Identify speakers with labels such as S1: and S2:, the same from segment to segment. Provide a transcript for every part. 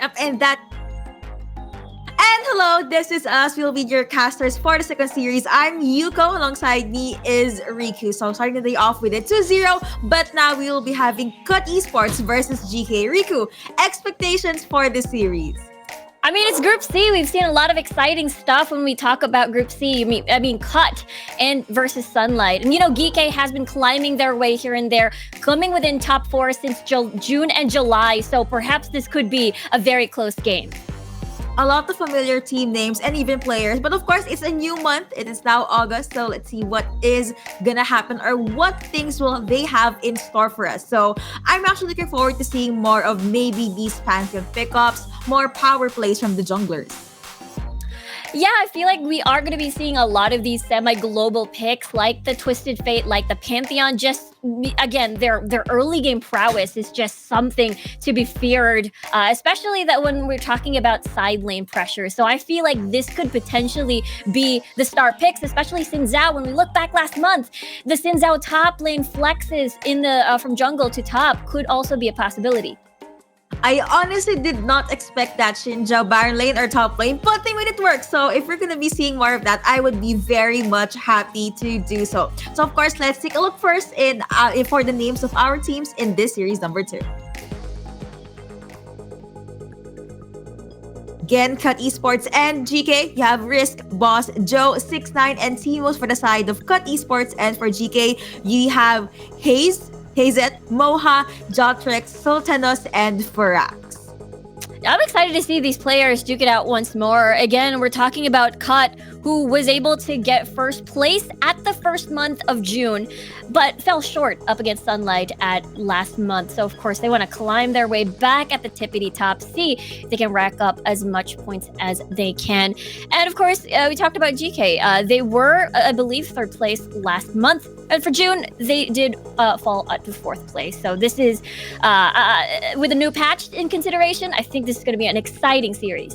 S1: Yep, and hello, this is us. We'll be your casters for the second series. I'm Yuko. Alongside me is Riku. So starting the day off with a 2-0, but now we will be having Cut Esports versus GK. Riku, expectations for the series?
S2: I mean, it's Group C. We've seen a lot of exciting stuff when we talk about Group C. I mean, Cut and versus Sunlight. And, GK has been climbing their way here and there, coming within top 4 since June and July. So perhaps this could be a very close game.
S1: A lot of familiar team names and even players. But of course, it's a new month. It is now August. So let's see what is going to happen or what things will they have in store for us. So I'm actually looking forward to seeing more of maybe these Pantheon pickups, more power plays from the junglers.
S2: Yeah, I feel like we are going to be seeing a lot of these semi-global picks like the Twisted Fate, like the Pantheon. Just, again, their early game prowess is just something to be feared, especially that when we're talking about side lane pressure. So I feel like this could potentially be the star picks, especially Xin Zhao. When we look back last month, the Xin Zhao top lane flexes in the from jungle to top could also be a possibility.
S1: I honestly did not expect that Xin Zhao Baron lane or top lane, but they made it work. So if we're gonna be seeing more of that, I would be very much happy to do so. So of course, let's take a look first in for the names of our teams in this series number 2. Again, Cut Esports and GK. You have Risk, Boss, Joe, 6ix9ine, and Teamos for the side of Cut Esports. And for GK, you have Haze, Hazet, Moha, Jotrex, Sultanos, and Farax.
S2: I'm excited to see these players duke it out once more. Again, we're talking about Cut, who was able to get first place at the first month of June, but fell short up against Sunlight at last month. So, of course, they want to climb their way back at the tippity top, see if they can rack up as much points as they can. And, of course, we talked about GK. They were, I believe, third place last month. And for June, they did fall at the fourth place. So this is, with a new patch in consideration, I think this is going to be an exciting series.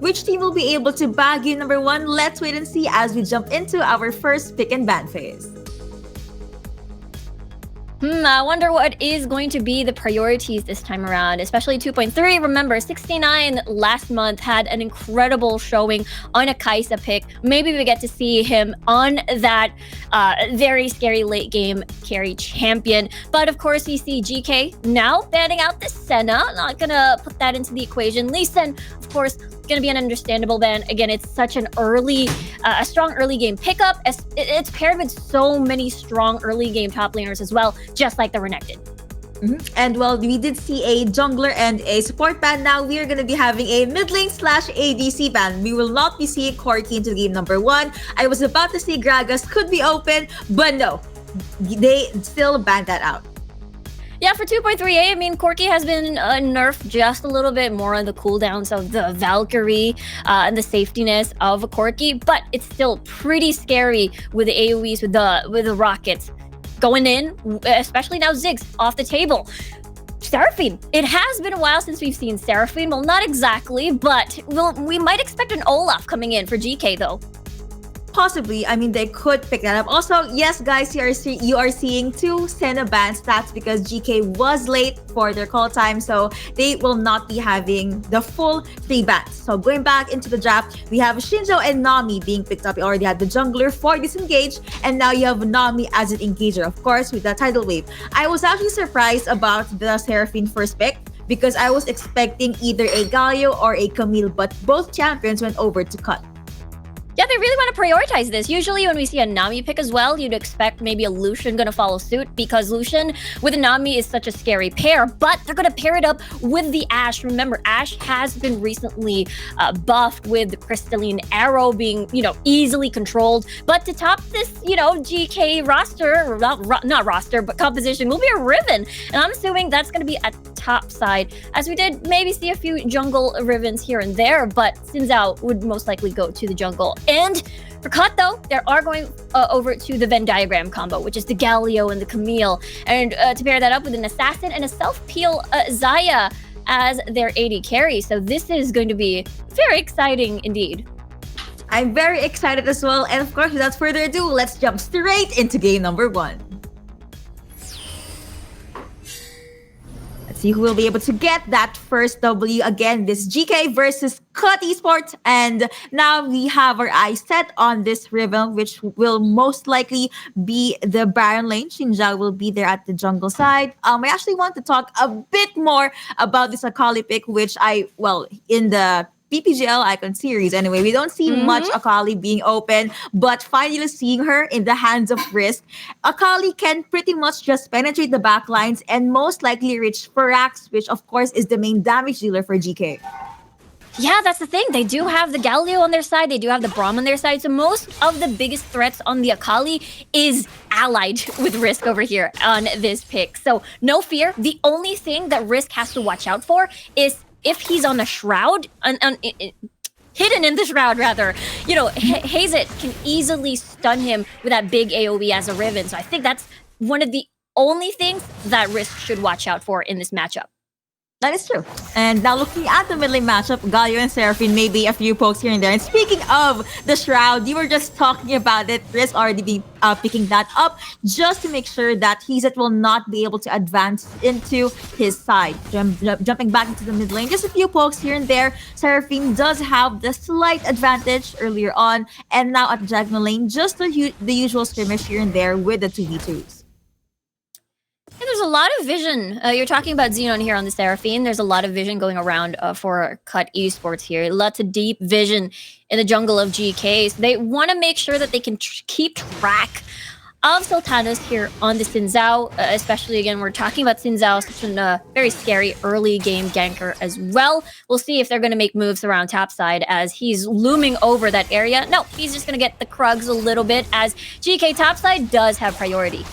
S1: Which team will be able to bag you number 1? Let's wait and see as we jump into our first pick and ban phase.
S2: I wonder what is going to be the priorities this time around, especially 2.3. Remember, 69 last month had an incredible showing on a Kai'Sa pick. Maybe we get to see him on that very scary late game carry champion. But of course, we see GK now banning out the Senna. Not gonna put that into the equation. Lee Sin, of course, gonna be an understandable ban. Again, it's such an a strong early game pickup. It's paired with so many strong early game top laners as well, just like the Renekton.
S1: And well, we did see a jungler and a support ban. Now we are going to be having a mid lane / ADC ban. We will not be seeing Corki into game number 1. I was about to say Gragas could be open, but no, they still banned that out.
S2: Yeah, for 2.3a, I mean, Corki has been nerfed just a little bit more on the cooldowns of the Valkyrie and the safetiness of Corki, but it's still pretty scary with the AoEs, with the rockets going in, especially now Ziggs off the table. Seraphine. It has been a while since we've seen Seraphine. Well, not exactly, but we might expect an Olaf coming in for GK, though.
S1: Possibly. I mean, they could pick that up. Also, yes, guys, you are seeing 2 Senna bans. That's because GK was late for their call time, so they will not be having the full 3 bans. So going back into the draft, we have Shinjo and Nami being picked up. You already had the jungler for Disengage, and now you have Nami as an engager, of course, with the tidal wave. I was actually surprised about the Seraphine first pick because I was expecting either a Galio or a Camille, but both champions went over to Cut.
S2: Yeah, they really want to prioritize this. Usually when we see a Nami pick as well, you'd expect maybe a Lucian going to follow suit because Lucian with a Nami is such a scary pair, but they're going to pair it up with the Ashe. Remember, Ashe has been recently buffed with the Crystalline Arrow being, easily controlled. But to top this, GK roster, not roster, but composition will be a Riven. And I'm assuming that's going to be at top side, as we did maybe see a few jungle Rivens here and there, but Xin Zhao would most likely go to the jungle. And for Cut, though, they are going over to the Venn diagram combo, which is the Galio and the Camille. And to pair that up with an Assassin and a self-peel Xayah as their AD carry. So this is going to be very exciting indeed.
S1: I'm very excited as well. And of course, without further ado, let's jump straight into game number 1. Let's see who will be able to get that first W. Again, this GK versus Cut Esports. And now we have our eyes set on this Riven, which will most likely be the Baron lane. Shinja will be there at the jungle side. I actually want to talk a bit more about this Akali pick, which in the PPGL Icon series anyway, we don't see much Akali being open, but finally seeing her in the hands of Risk, Akali can pretty much just penetrate the back lines and most likely reach Firax, which of course is the main damage dealer for GK.
S2: Yeah, that's the thing. They do have the Galio on their side. They do have the Braum on their side. So most of the biggest threats on the Akali is allied with Risk over here on this pick. So no fear. The only thing that Risk has to watch out for is if he's on a shroud, hidden in the shroud rather, Hazet can easily stun him with that big AoE as a Riven. So I think that's one of the only things that Risk should watch out for in this matchup.
S1: That is true. And now looking at the mid lane matchup, Galio and Seraphine, maybe a few pokes here and there. And speaking of the Shroud, you were just talking about it. Risk already be picking that up just to make sure that Hazet will not be able to advance into his side. Jumping back into the mid lane, just a few pokes here and there. Seraphine does have the slight advantage earlier on. And now at the Diagonal lane, just the usual skirmish here and there with the 2v2s.
S2: Yeah, there's a lot of vision. You're talking about Xenon here on the Seraphine. There's a lot of vision going around for Cut Esports here. Lots of deep vision in the jungle of GK. So they want to make sure that they can keep track of Sultanos here on the Xin Zhao. Especially, again, we're talking about Xin Zhao, such a very scary early game ganker as well. We'll see if they're going to make moves around topside as he's looming over that area. No, he's just going to get the Krugs a little bit as GK topside does have priority.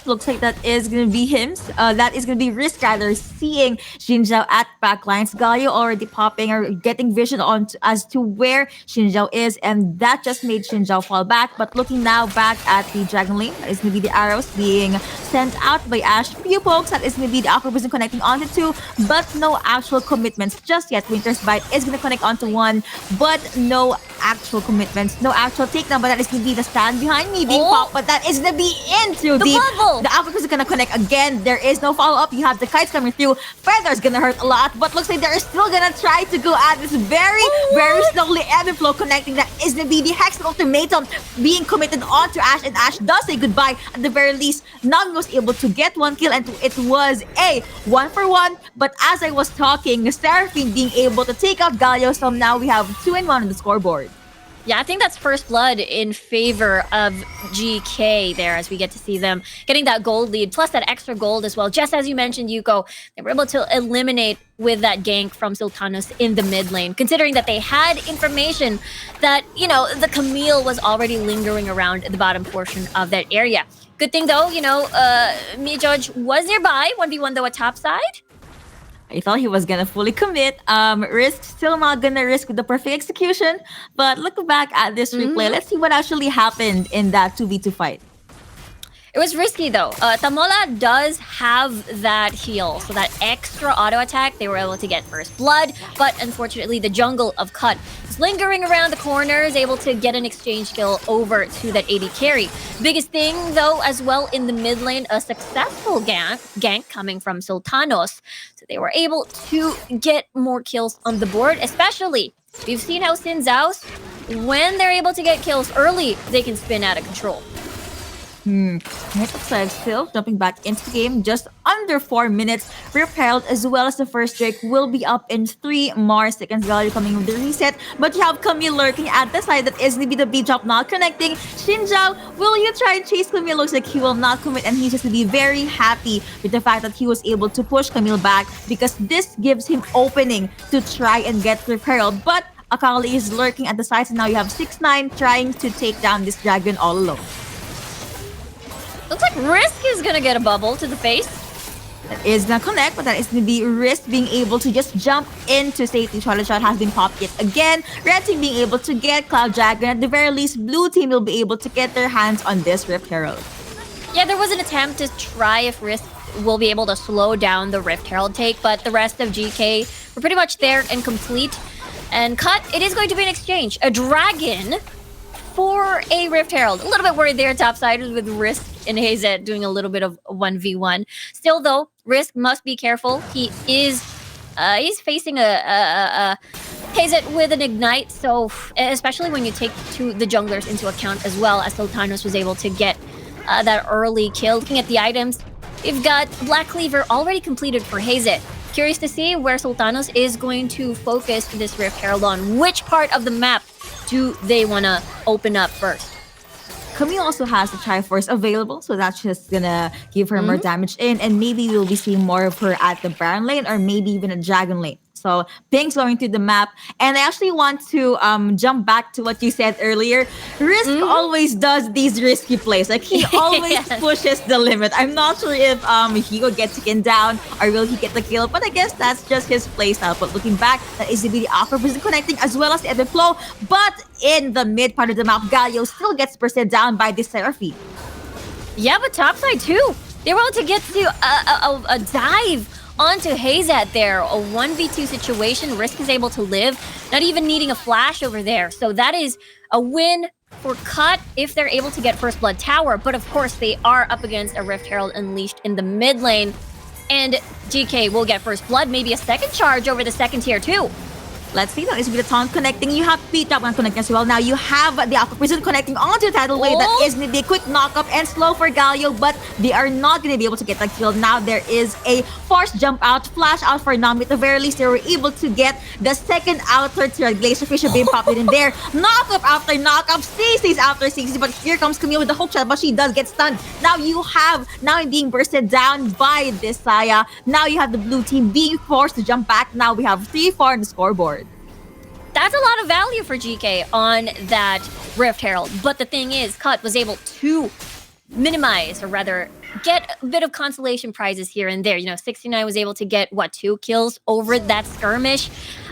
S1: Looks like that is going to be him. That is going to be Risk rather, seeing Shinjao at backlines. Galio already popping or getting vision on as to where Shinjao is, and that just made Shinjao fall back. But looking now back at the Dragon Lane, that is going to be the arrows being sent out by Ashe. Few pokes, that is going to be the Aqua Vision connecting onto two, but no actual commitments just yet. Winter's Bite is going to connect onto one, but no actual commitments, no actual takedown. But that is going to be the stand behind me being popped, but that is going to be into the bubble. The Aqua is gonna connect again. There is no follow-up. You have the kites coming through. Feather's gonna hurt a lot, but looks like they're still gonna try to go at this very slowly. Ebb and Flow connecting. That is gonna be the Hex Ultimatum being committed onto Ashe, and Ashe does say goodbye. At the very least, Nami was able to get one kill, and it was a 1-for-1. But as I was talking, Seraphine being able to take out Galio, so now we have 2-1 on the scoreboard.
S2: Yeah, I think that's first blood in favor of GK there as we get to see them getting that gold lead, plus that extra gold as well. Just as you mentioned, Yuko, they were able to eliminate with that gank from Sultanos in the mid lane, considering that they had information that, the Camille was already lingering around the bottom portion of that area. Good thing though, Mijoj was nearby, 1v1 though at top side.
S1: I thought he was gonna fully commit. Risk still not gonna risk with the perfect execution. But looking back at this replay, let's see what actually happened in that 2v2 fight.
S2: It was risky though. Tamola does have that heal, so that extra auto attack, they were able to get first blood, but unfortunately the jungle of Cut is lingering around the corners, able to get an exchange kill over to that AD carry. Biggest thing though, as well in the mid lane, a successful gank coming from Sultanos. So they were able to get more kills on the board, especially we've seen how Xin Zhao's, when they're able to get kills early, they can spin out of control.
S1: Next upside still jumping back into the game just under 4 minutes. Rip Herald as well as the first Drake will be up in 3 more seconds. Galio coming with the reset, but you have Camille lurking at the side. That is going to be the B drop not connecting. Shinjao, will you try and chase Camille? Looks like he will not commit, and he's just going to be very happy with the fact that he was able to push Camille back because this gives him opening to try and get Rip Herald. But Akali is lurking at the sides, and now you have 6ix9ine trying to take down this dragon all alone.
S2: Looks like Risk is gonna get a bubble to the face.
S1: That is gonna connect, but that is gonna be Risk being able to just jump into safety. Charlotte Shot has been popped yet again. Red team being able to get Cloud Dragon. At the very least, blue team will be able to get their hands on this Rift Herald.
S2: Yeah, there was an attempt to try if Risk will be able to slow down the Rift Herald take, but the rest of GK were pretty much there and complete. And Cut, it is going to be an exchange. A dragon for a Rift Herald. A little bit worried there top side with Risk and Hazet doing a little bit of 1v1. Still though, Risk must be careful. He is he's facing a Hazet with an Ignite, so especially when you take the junglers into account as well, as Sultanos was able to get that early kill. Looking at the items, we've got Black Cleaver already completed for Hazet. Curious to see where Sultanos is going to focus this Rift Herald on. Which part of the map do they want to open up first?
S1: Camille also has the Triforce available, so that's just gonna give her more damage in, and maybe we'll be seeing more of her at the Baron lane or maybe even a Dragon lane. So things going through the map. And I actually want to jump back to what you said earlier. Risk always does these risky plays. Like he always pushes the limit. I'm not sure if he will get taken down or will he get the kill, but I guess that's just his play style. But looking back, that is the Aqua Prison connecting as well as the Epic Flow. But in the mid part of the map, Galio still gets percent down by the Seraphine.
S2: Yeah, but topside too. They were able to get to a dive onto Hazet there. A 1v2 situation. Risk is able to live, not even needing a flash over there. So that is a win for Cut if they're able to get First Blood Tower. But of course, they are up against a Rift Herald Unleashed in the mid lane. And GK will get First Blood, maybe a second charge over the second tier too.
S1: Let's see, that is with the taunt connecting. You have P top one connecting as well. Now you have the Aqua Prison connecting onto the tidal wave. That is going to be a quick knock up and slow for Galio, but they are not going to be able to get the kill. Now there is a forced jump out, flash out for Nami. At the very least, they were able to get the second outer tier. Glacier being popped in there. Knock up after knock up. CC's after CC, but here comes Camille with the hook shot, but she does get stunned. Now you have Nami being bursted down by this Saya. Now you have the blue team being forced to jump back. Now we have 3-4 on the scoreboard.
S2: That's a lot of value for GK on that Rift Herald. But the thing is, Cut was able to minimize, or rather get a bit of consolation prizes here and there. You know, 69 was able to get, 2 kills over that skirmish.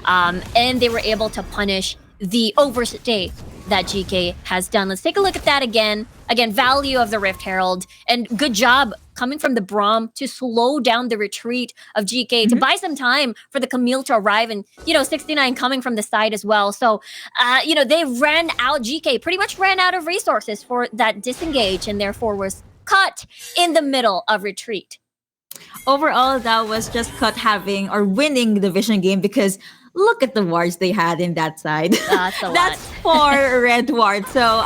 S2: And they were able to punish the overstay that GK has done. Let's take a look at that again. Again, value of the Rift Herald. And good job coming from the Braum to slow down the retreat of GK, to buy some time for the Camille to arrive. And, 69 coming from the side as well. So, they ran out, GK pretty much ran out of resources for that disengage, and therefore was caught in the middle of retreat.
S1: Overall, that was just Cut having or winning the Vision game because look at the wards they had in that side. That's 4 red wards. So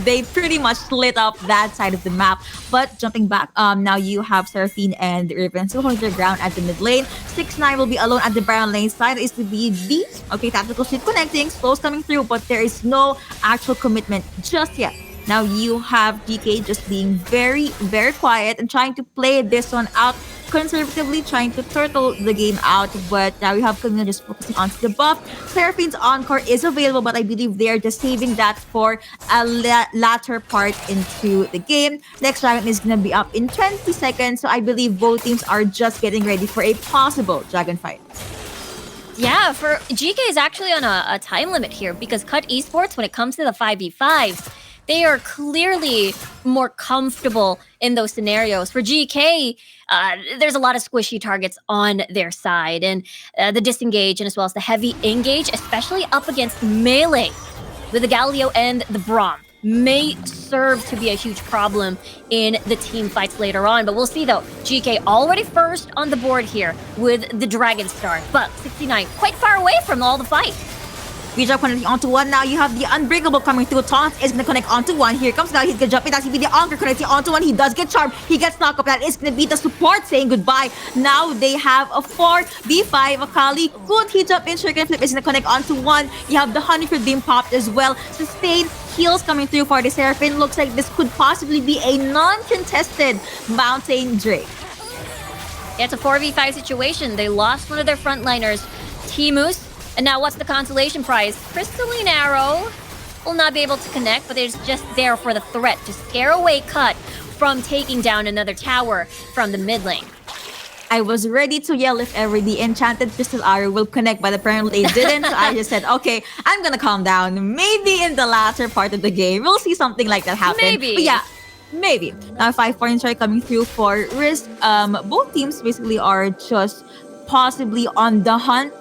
S1: they pretty much lit up that side of the map. But jumping back, now you have Seraphine and Riven to hold their ground at the mid lane. 6ix9ine will be alone at the Baron lane side. Is to be the tactical shield connecting, slows coming through, but there is no actual commitment just yet. Now you have DK just being very, very quiet and trying to play this one out conservatively, trying to turtle the game out. But now you have Camille just focusing on the buff. Seraphine's Encore is available, but I believe they're just saving that for a latter part into the game. Next Dragon is going to be up in 20 seconds. So I believe both teams are just getting ready for a possible Dragon fight.
S2: Yeah, for GK is actually on a time limit here because Cut Esports, when it comes to the 5v5s, they are clearly more comfortable in those scenarios. For GK, there's a lot of squishy targets on their side, and the disengage and as well as the heavy engage, especially up against melee with the Galio and the Braum, may serve to be a huge problem in the team fights later on. But we'll see though. GK already first on the board here with the Dragon Star, but 69 quite far away from all the fight.
S1: V-Drop connecting onto one. Now you have the Unbreakable coming through. Taunt is going to connect onto one. Here comes now. He's going to jump in. That's going to be the Anchor connecting onto one. He does get charmed. He gets knocked up. That is going to be the support saying goodbye. Now they have a 4v5. Akali. Could he jump in? Shuriken Flip is going to connect onto one. You have the Honeycrisp being popped as well. Sustain heals coming through for the Seraphine. Looks like this could possibly be a non-contested Mountain Drake.
S2: Yeah, it's a 4v5 situation. They lost one of their frontliners, Timus. And now what's the consolation prize? Crystalline Arrow will not be able to connect, but it's just there for the threat to scare away Cut from taking down another tower from the mid lane.
S1: I was ready to yell if ever the enchanted crystal arrow will connect, but apparently it didn't. So I just said, okay, I'm gonna calm down. Maybe in the latter part of the game, we'll see something like that happen.
S2: Maybe.
S1: But yeah, maybe. Now 5 points are coming through for Risk. Both teams basically are just possibly on the hunt.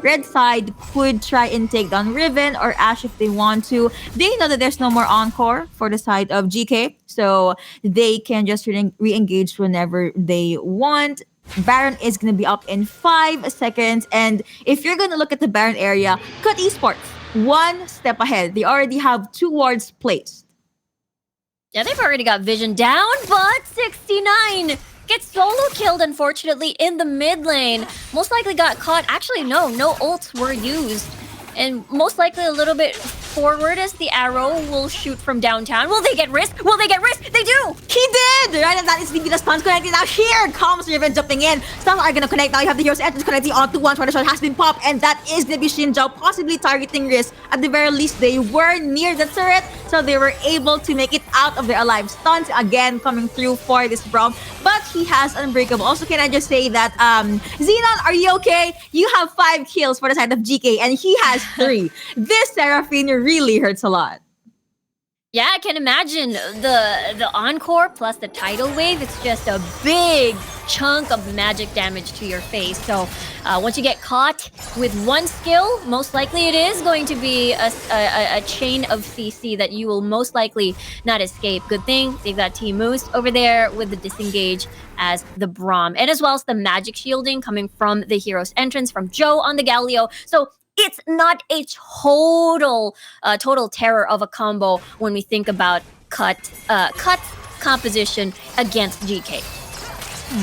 S1: Red side could try and take down Riven or Ash if they want to. They know that there's no more encore for the side of GK, so they can just re-engage whenever they want. Baron is going to be up in 5 seconds. And if you're going to look at the Baron area, Cut Esports, one step ahead. They already have 2 wards placed.
S2: Yeah, they've already got Vision down, but 69 gets solo killed, unfortunately, in the mid lane. Most likely got caught. Actually, no ults were used. And most likely a little bit forward as the arrow will shoot from downtown. Will they get risk? Will they get risk? They do!
S1: He did! Right, and that is the stuns connecting. Now here comes Riven jumping in. Stuns are gonna connect. Now you have the hero's entrance connecting onto one. Try shot has been popped, and that is gonna be Xin Zhao possibly targeting risk. At the very least, they were near the turret, so they were able to make it out of their alive. Stuns again coming through for this Braum, but he has Unbreakable. Also, can I just say that Xenon, are you okay? You have 5 kills for the side of GK, and he has 3. This Seraphine really hurts a lot.
S2: Yeah, I can imagine the encore plus the tidal wave. It's just a big chunk of magic damage to your face. So once you get caught with one skill, most likely it is going to be a chain of CC that you will most likely not escape. Good thing they've got Team Moose over there with the disengage as the Braum, and as well as the magic shielding coming from the hero's entrance from Joe on the Galio. So it's not a total terror of a combo when we think about Cut's composition against GK.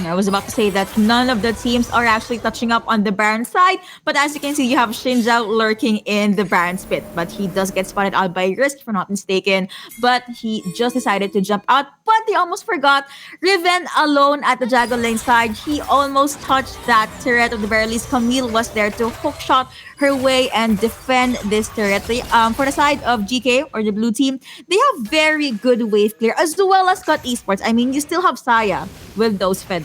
S1: I was about to say that none of the teams are actually touching up on the Baron side, but as you can see, you have Xin Zhao lurking in the Baron's pit, but he does get spotted out by Risk, if I'm not mistaken, but he just decided to jump out, but they almost forgot. Riven alone at the Jago lane side, he almost touched that turret. At the very least, Camille was there to hookshot her way and defend this turret. For the side of GK or the blue team, they have very good wave clear as well as Cut Esports. I mean, you still have Saya with those feathers.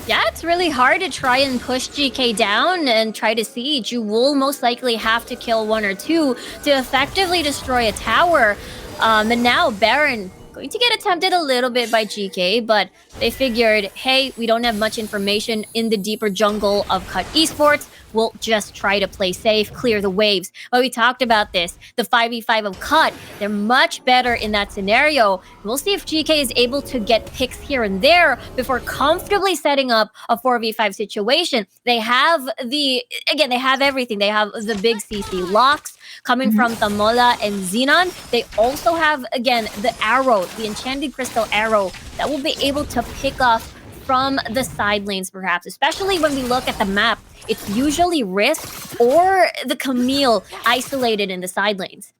S2: Yeah, it's really hard to try and push GK down and try to siege. You will most likely have to kill 1 or 2 to effectively destroy a tower. And now Baron going to get attempted a little bit by GK, but they figured, hey, we don't have much information in the deeper jungle of Cut Esports. We'll just try to play safe, clear the waves. But we talked about this. The 5v5 of Cut, they're much better in that scenario. We'll see if GK is able to get picks here and there before comfortably setting up a 4v5 situation. They have they have everything. They have the big CC locks coming from Tamola and Xenon. They also have, again, the arrow, the enchanted crystal arrow that will be able to pick off from the side lanes, perhaps, especially when we look at the map. It's usually Risk or the Camille isolated in the side lanes.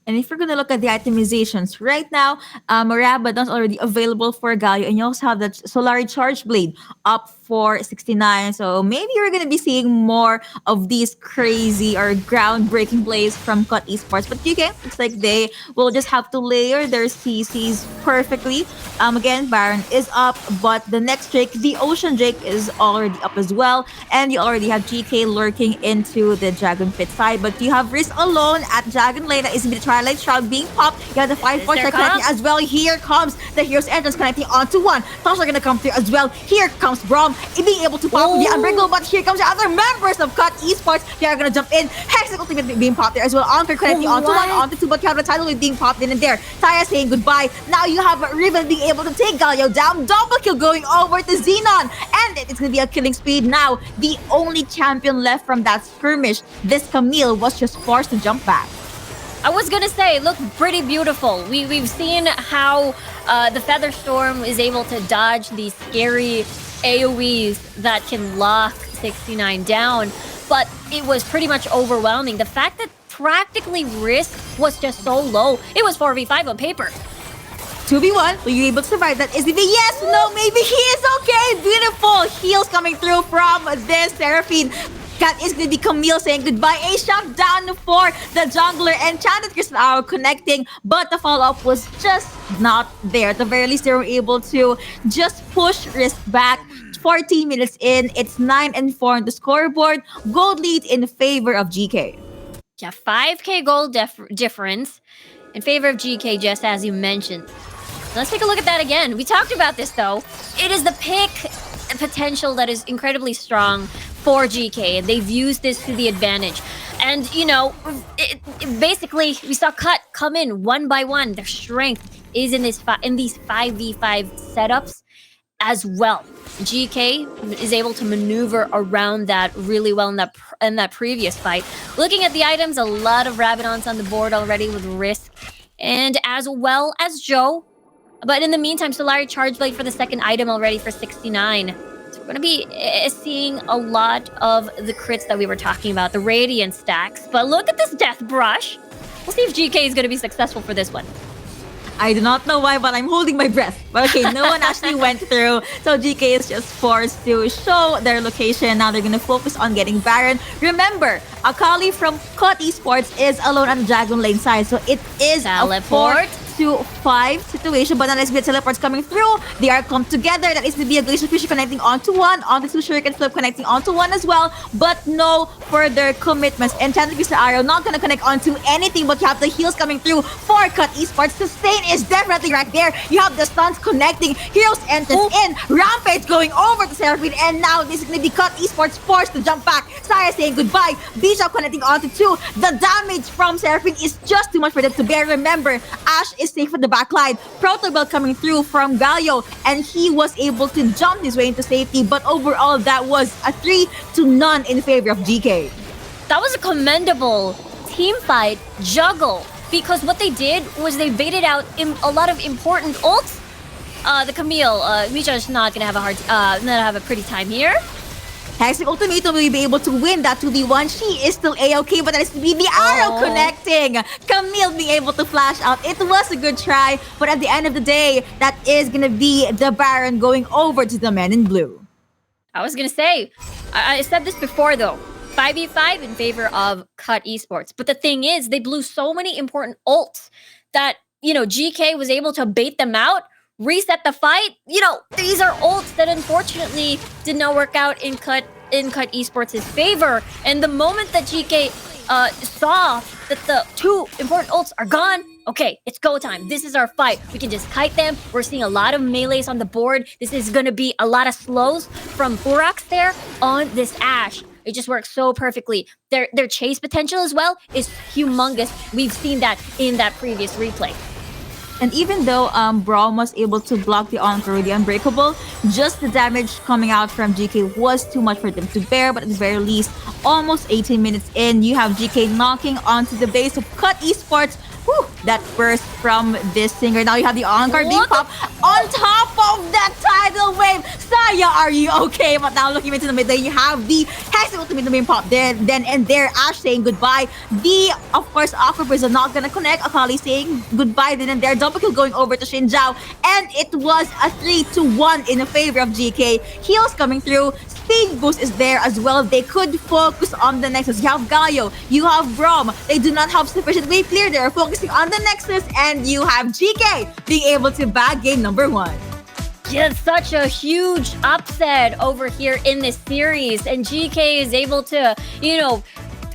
S1: And if we're going to look at the itemizations right now, Rabadon's already available for Galio, and you also have the Solari Charge Blade up for 69. So maybe you're going to be seeing more of these crazy or groundbreaking plays from Cut Esports. But GK, it's like they will just have to layer their CCs perfectly. Again, Baron is up, but the next Drake, the Ocean Drake, is already up as well. And you already have GK lurking into the Dragon Pit side. But you have Risk alone at Dragon Lane that is in the Twilight Shroud being popped. You have the 5-4 connecting as well. Here comes the Hero's Entrance connecting onto 1. Toss are going to come through as well. Here comes Braum being able to pop the Unbreakable, but here comes the other members of Cut Esports. They are going to jump in. Hexic Ultimate being popped there as well. Anchor connecting onto 1, onto 2, but you have the title being popped in and there. Taya saying goodbye. Now you have Riven being able to take Galio down. Double kill going over to Xenon. And it's going to be a killing speed now. The only champion left from that skirmish, this Camille, was just forced to jump back.
S2: I was gonna say, it looked pretty beautiful. We've seen how the Feather Storm is able to dodge these scary AoEs that can lock 69 down, but it was pretty much overwhelming. The fact that practically Risk was just so low, it was 4v5 on paper.
S1: 2v1, will you able to survive that? Is it yes, no, maybe he is okay. Beautiful heals coming through from this Seraphine. That is going to be Camille saying goodbye. A shot down for the jungler. Enchanted Crystal Arrow connecting, but the follow-up was just not there. At the very least, they were able to just push Risk back. 14 minutes in, it's 9-4 on the scoreboard. Gold lead in favor of GK.
S2: Yeah, 5k gold difference in favor of GK, just as you mentioned. Let's take a look at that again. We talked about this, though. It is the pick potential that is incredibly strong for GK, and they've used this to the advantage. And basically, we saw Cut come in one by one. Their strength is in these 5v5 setups as well. GK is able to maneuver around that really well in that previous fight. Looking at the items, a lot of Rabadons on the board already with Risk, and as well as Joe. But in the meantime, Solari Charge Blade for the second item already for 69. So we're going to be seeing a lot of the crits that we were talking about, the Radiant stacks. But look at this Death Brush. We'll see if GK is going to be successful for this one.
S1: I do not know why, but I'm holding my breath. But okay, no one actually went through. So GK is just forced to show their location. Now they're going to focus on getting Baron. Remember, Akali from Cut Esports is alone on the Dragon Lane side. So it is
S2: Teleport.
S1: a 4-5 situation, but unless we teleports coming through, they are come together. That is to be a Glacier Fisher connecting onto one, on the two Shuriken Flip connecting onto one as well, but no further commitments. Enchanted Vista Arrow not gonna connect onto anything, but you have the heals coming through for Cut Esports. Sustain is definitely right there. You have the stuns connecting, Heroes entrance in, Rampage going over to Seraphine, and now this is gonna be Cut Esports forced to jump back. Saya saying goodbye, Bishop connecting onto two. The damage from Seraphine is just too much for them to bear. Remember, Ashe is safe at the backline. Protobell coming through from Galio, and he was able to jump his way into safety, but overall that was a 3-0 in favor of GK.
S2: That was a commendable team fight juggle, because what they did was they baited out a lot of important ults. The Camille, Misha's not gonna have a pretty time here.
S1: Hextech Ultimatum will be able to win that 2v1. She is still a-okay, but that is to be the arrow connecting. Camille being able to flash out. It was a good try, but at the end of the day, that is gonna be the Baron going over to the men in blue.
S2: I was gonna say, I said this before though, 5v5 in favor of Cut Esports. But the thing is, they blew so many important ults that, GK was able to bait them out, reset the fight. These are ults that unfortunately did not work out in Cut Esports' favor. And the moment that GK saw that the two important ults are gone, okay, it's go time. This is our fight. We can just kite them. We're seeing a lot of melees on the board. This is going to be a lot of slows from Furax there on this Ashe. It just works so perfectly. Their chase potential as well is humongous. We've seen that in that previous replay.
S1: And even though Braum was able to block the Encore with the Unbreakable, just the damage coming out from GK was too much for them to bear. But at the very least, almost 18 minutes in, you have GK knocking onto the base of Cut Esports. Whew, that burst from this singer. Now you have the Encore being popped on top of that tidal wave. Saya, are you okay? But now looking into the mid lane, you have the Hextech Ultimatum being popped then and there. Ashe saying goodbye. Of course, Aquabridge are not gonna connect. Akali saying goodbye then and there. Double kill going over to Xin Zhao. And it was a 3-1 in favor of GK. Heals coming through. Speed boost is there as well. They could focus on the Nexus. You have Galio, you have Braum. They do not have sufficient wave clear. They're focusing on the Nexus, and you have GK being able to bag game number 1.
S2: Just such a huge upset over here in this series, and GK is able to,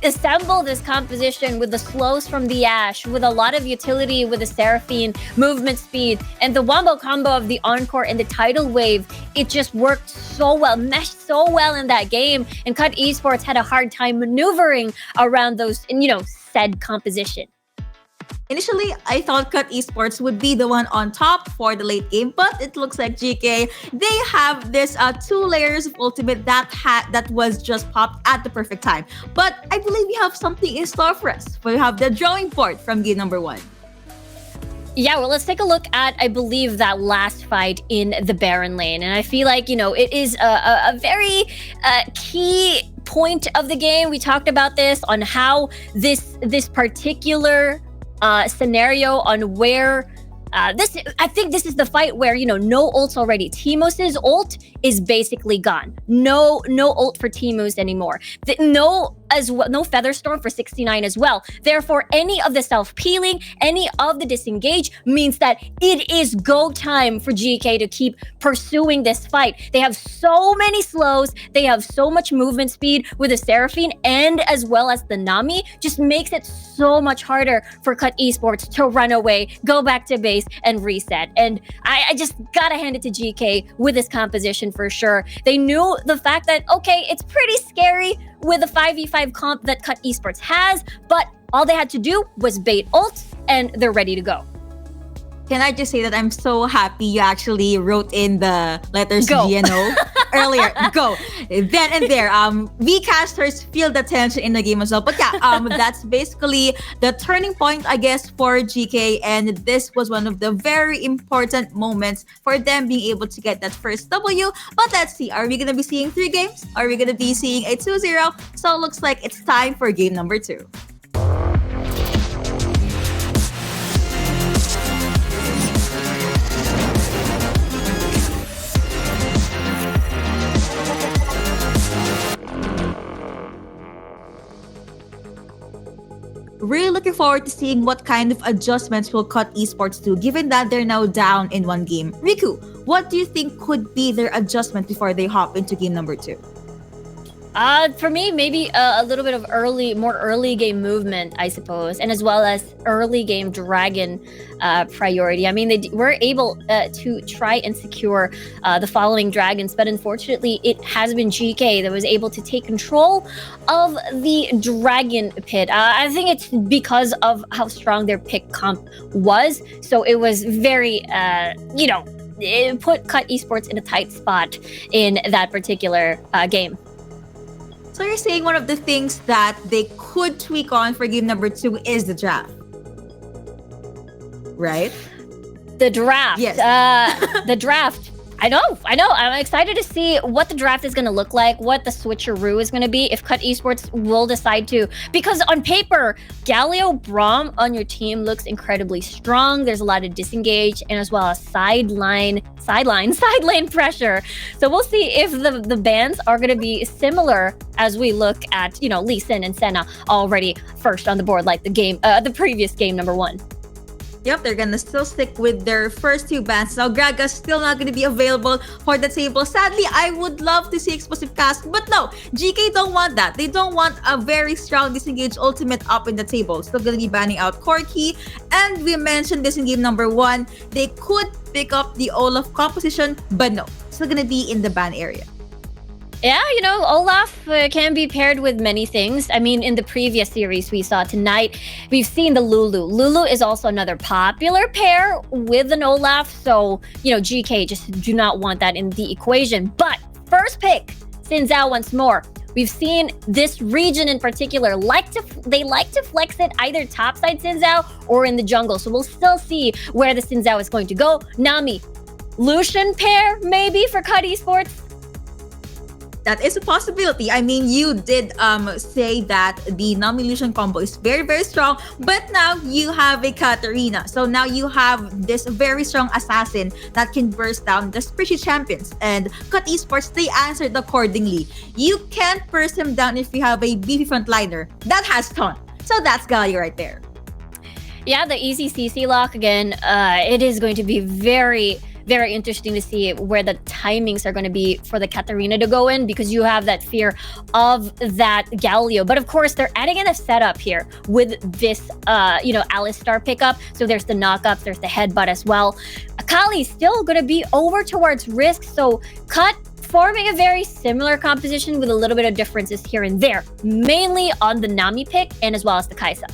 S2: assemble this composition with the slows from the Ashe, with a lot of utility with the Seraphine, movement speed, and the wombo combo of the Encore and the tidal wave. It just worked so well, meshed so well in that game, and Cut Esports had a hard time maneuvering around those, said composition.
S1: Initially, I thought Cut Esports would be the one on top for the late game, but it looks like GK, they have this 2 layers of ultimate that was just popped at the perfect time. But I believe we have something in store for us. We have the drawing board from game number 1.
S2: Yeah, well, let's take a look at, I believe, that last fight in the Baron lane. And I feel like, it is a very key point of the game. We talked about this on how this particular scenario on where I think this is the fight where no ults already. Teemos' ult is basically gone. No ult for Teemos anymore. No as well, no Featherstorm for 69 as well. Therefore, any of the self-peeling, any of the disengage means that it is go time for GK to keep pursuing this fight. They have so many slows, they have so much movement speed with the Seraphine and as well as the Nami, just makes it so much harder for Cut Esports to run away, go back to base, and reset. And I just gotta hand it to GK with this composition for sure. They knew the fact that, okay, it's pretty scary with the 5v5 comp that Cut Esports has, but all they had to do was bait ult, and they're ready to go.
S1: Can I just say that I'm so happy you actually wrote in the letters
S2: Go.
S1: GNO earlier. Go. Then and there. We casters feel the tension in the game as well. But yeah, that's basically the turning point, I guess, for GK. And this was one of the very important moments for them being able to get that first W. But let's see. Are we going to be seeing 3 games? Are we going to be seeing a 2-0? So it looks like it's time for game number 2. Really looking forward to seeing what kind of adjustments will Cut Esports do, given that they're now down in 1 game. Riku, what do you think could be their adjustment before they hop into game number 2?
S2: For me, maybe a little bit of more early game movement, I suppose, and as well as early game dragon priority. I mean, they were able to try and secure the following dragons, but unfortunately, it has been GK that was able to take control of the dragon pit. I think it's because of how strong their pick comp was, so it was very, it put Cut Esports in a tight spot in that particular game.
S1: So you're saying one of the things that they could tweak on for game number 2 is the draft, right?
S2: The draft.
S1: Yes.
S2: The draft. I know. I'm excited to see what the draft is going to look like, what the switcheroo is going to be, if Cut Esports will decide to. Because on paper, Galio Braum on your team looks incredibly strong. There's a lot of disengage and as well as side lane pressure. So we'll see if the bans are going to be similar as we look at, Lee Sin and Senna already first on the board, like the previous game number 1.
S1: Yep, they're gonna still stick with their first 2 bans. Now, Graga's still not gonna be available for the table. Sadly, I would love to see Explosive Cast, but no, GK don't want that. They don't want a very strong disengage ultimate up in the table. Still gonna be banning out Corki, and we mentioned this in game number 1. They could pick up the Olaf composition, but no, still gonna be in the ban area.
S2: Yeah, Olaf can be paired with many things. I mean, in the previous series we saw tonight, we've seen the Lulu. Lulu is also another popular pair with an Olaf. So, GK just do not want that in the equation. But first pick, Xin Zhao once more. We've seen this region in particular they like to flex it either topside Xin Zhao or in the jungle. So we'll still see where the Xin Zhao is going to go. Nami, Lucian pair maybe for Cut Esports.
S1: That is a possibility. I mean, you did say that the Nami Lucian combo is very, very strong, but now you have a Katarina. So now you have this very strong assassin that can burst down the squishy champions. And Cut Esports, they answered accordingly. You can't burst him down if you have a beefy frontliner that has taunt. So that's Galio right there.
S2: Yeah, the easy CC lock again. It is going to be very, very interesting to see where the timings are going to be for the Katarina to go in, because you have that fear of that Galio. But of course, they're adding in a setup here with this, Alistar pickup. So there's the knockups, there's the headbutt as well. Akali's still going to be over towards Risk. So Cut forming a very similar composition with a little bit of differences here and there, mainly on the Nami pick and as well as the Kai'Sa.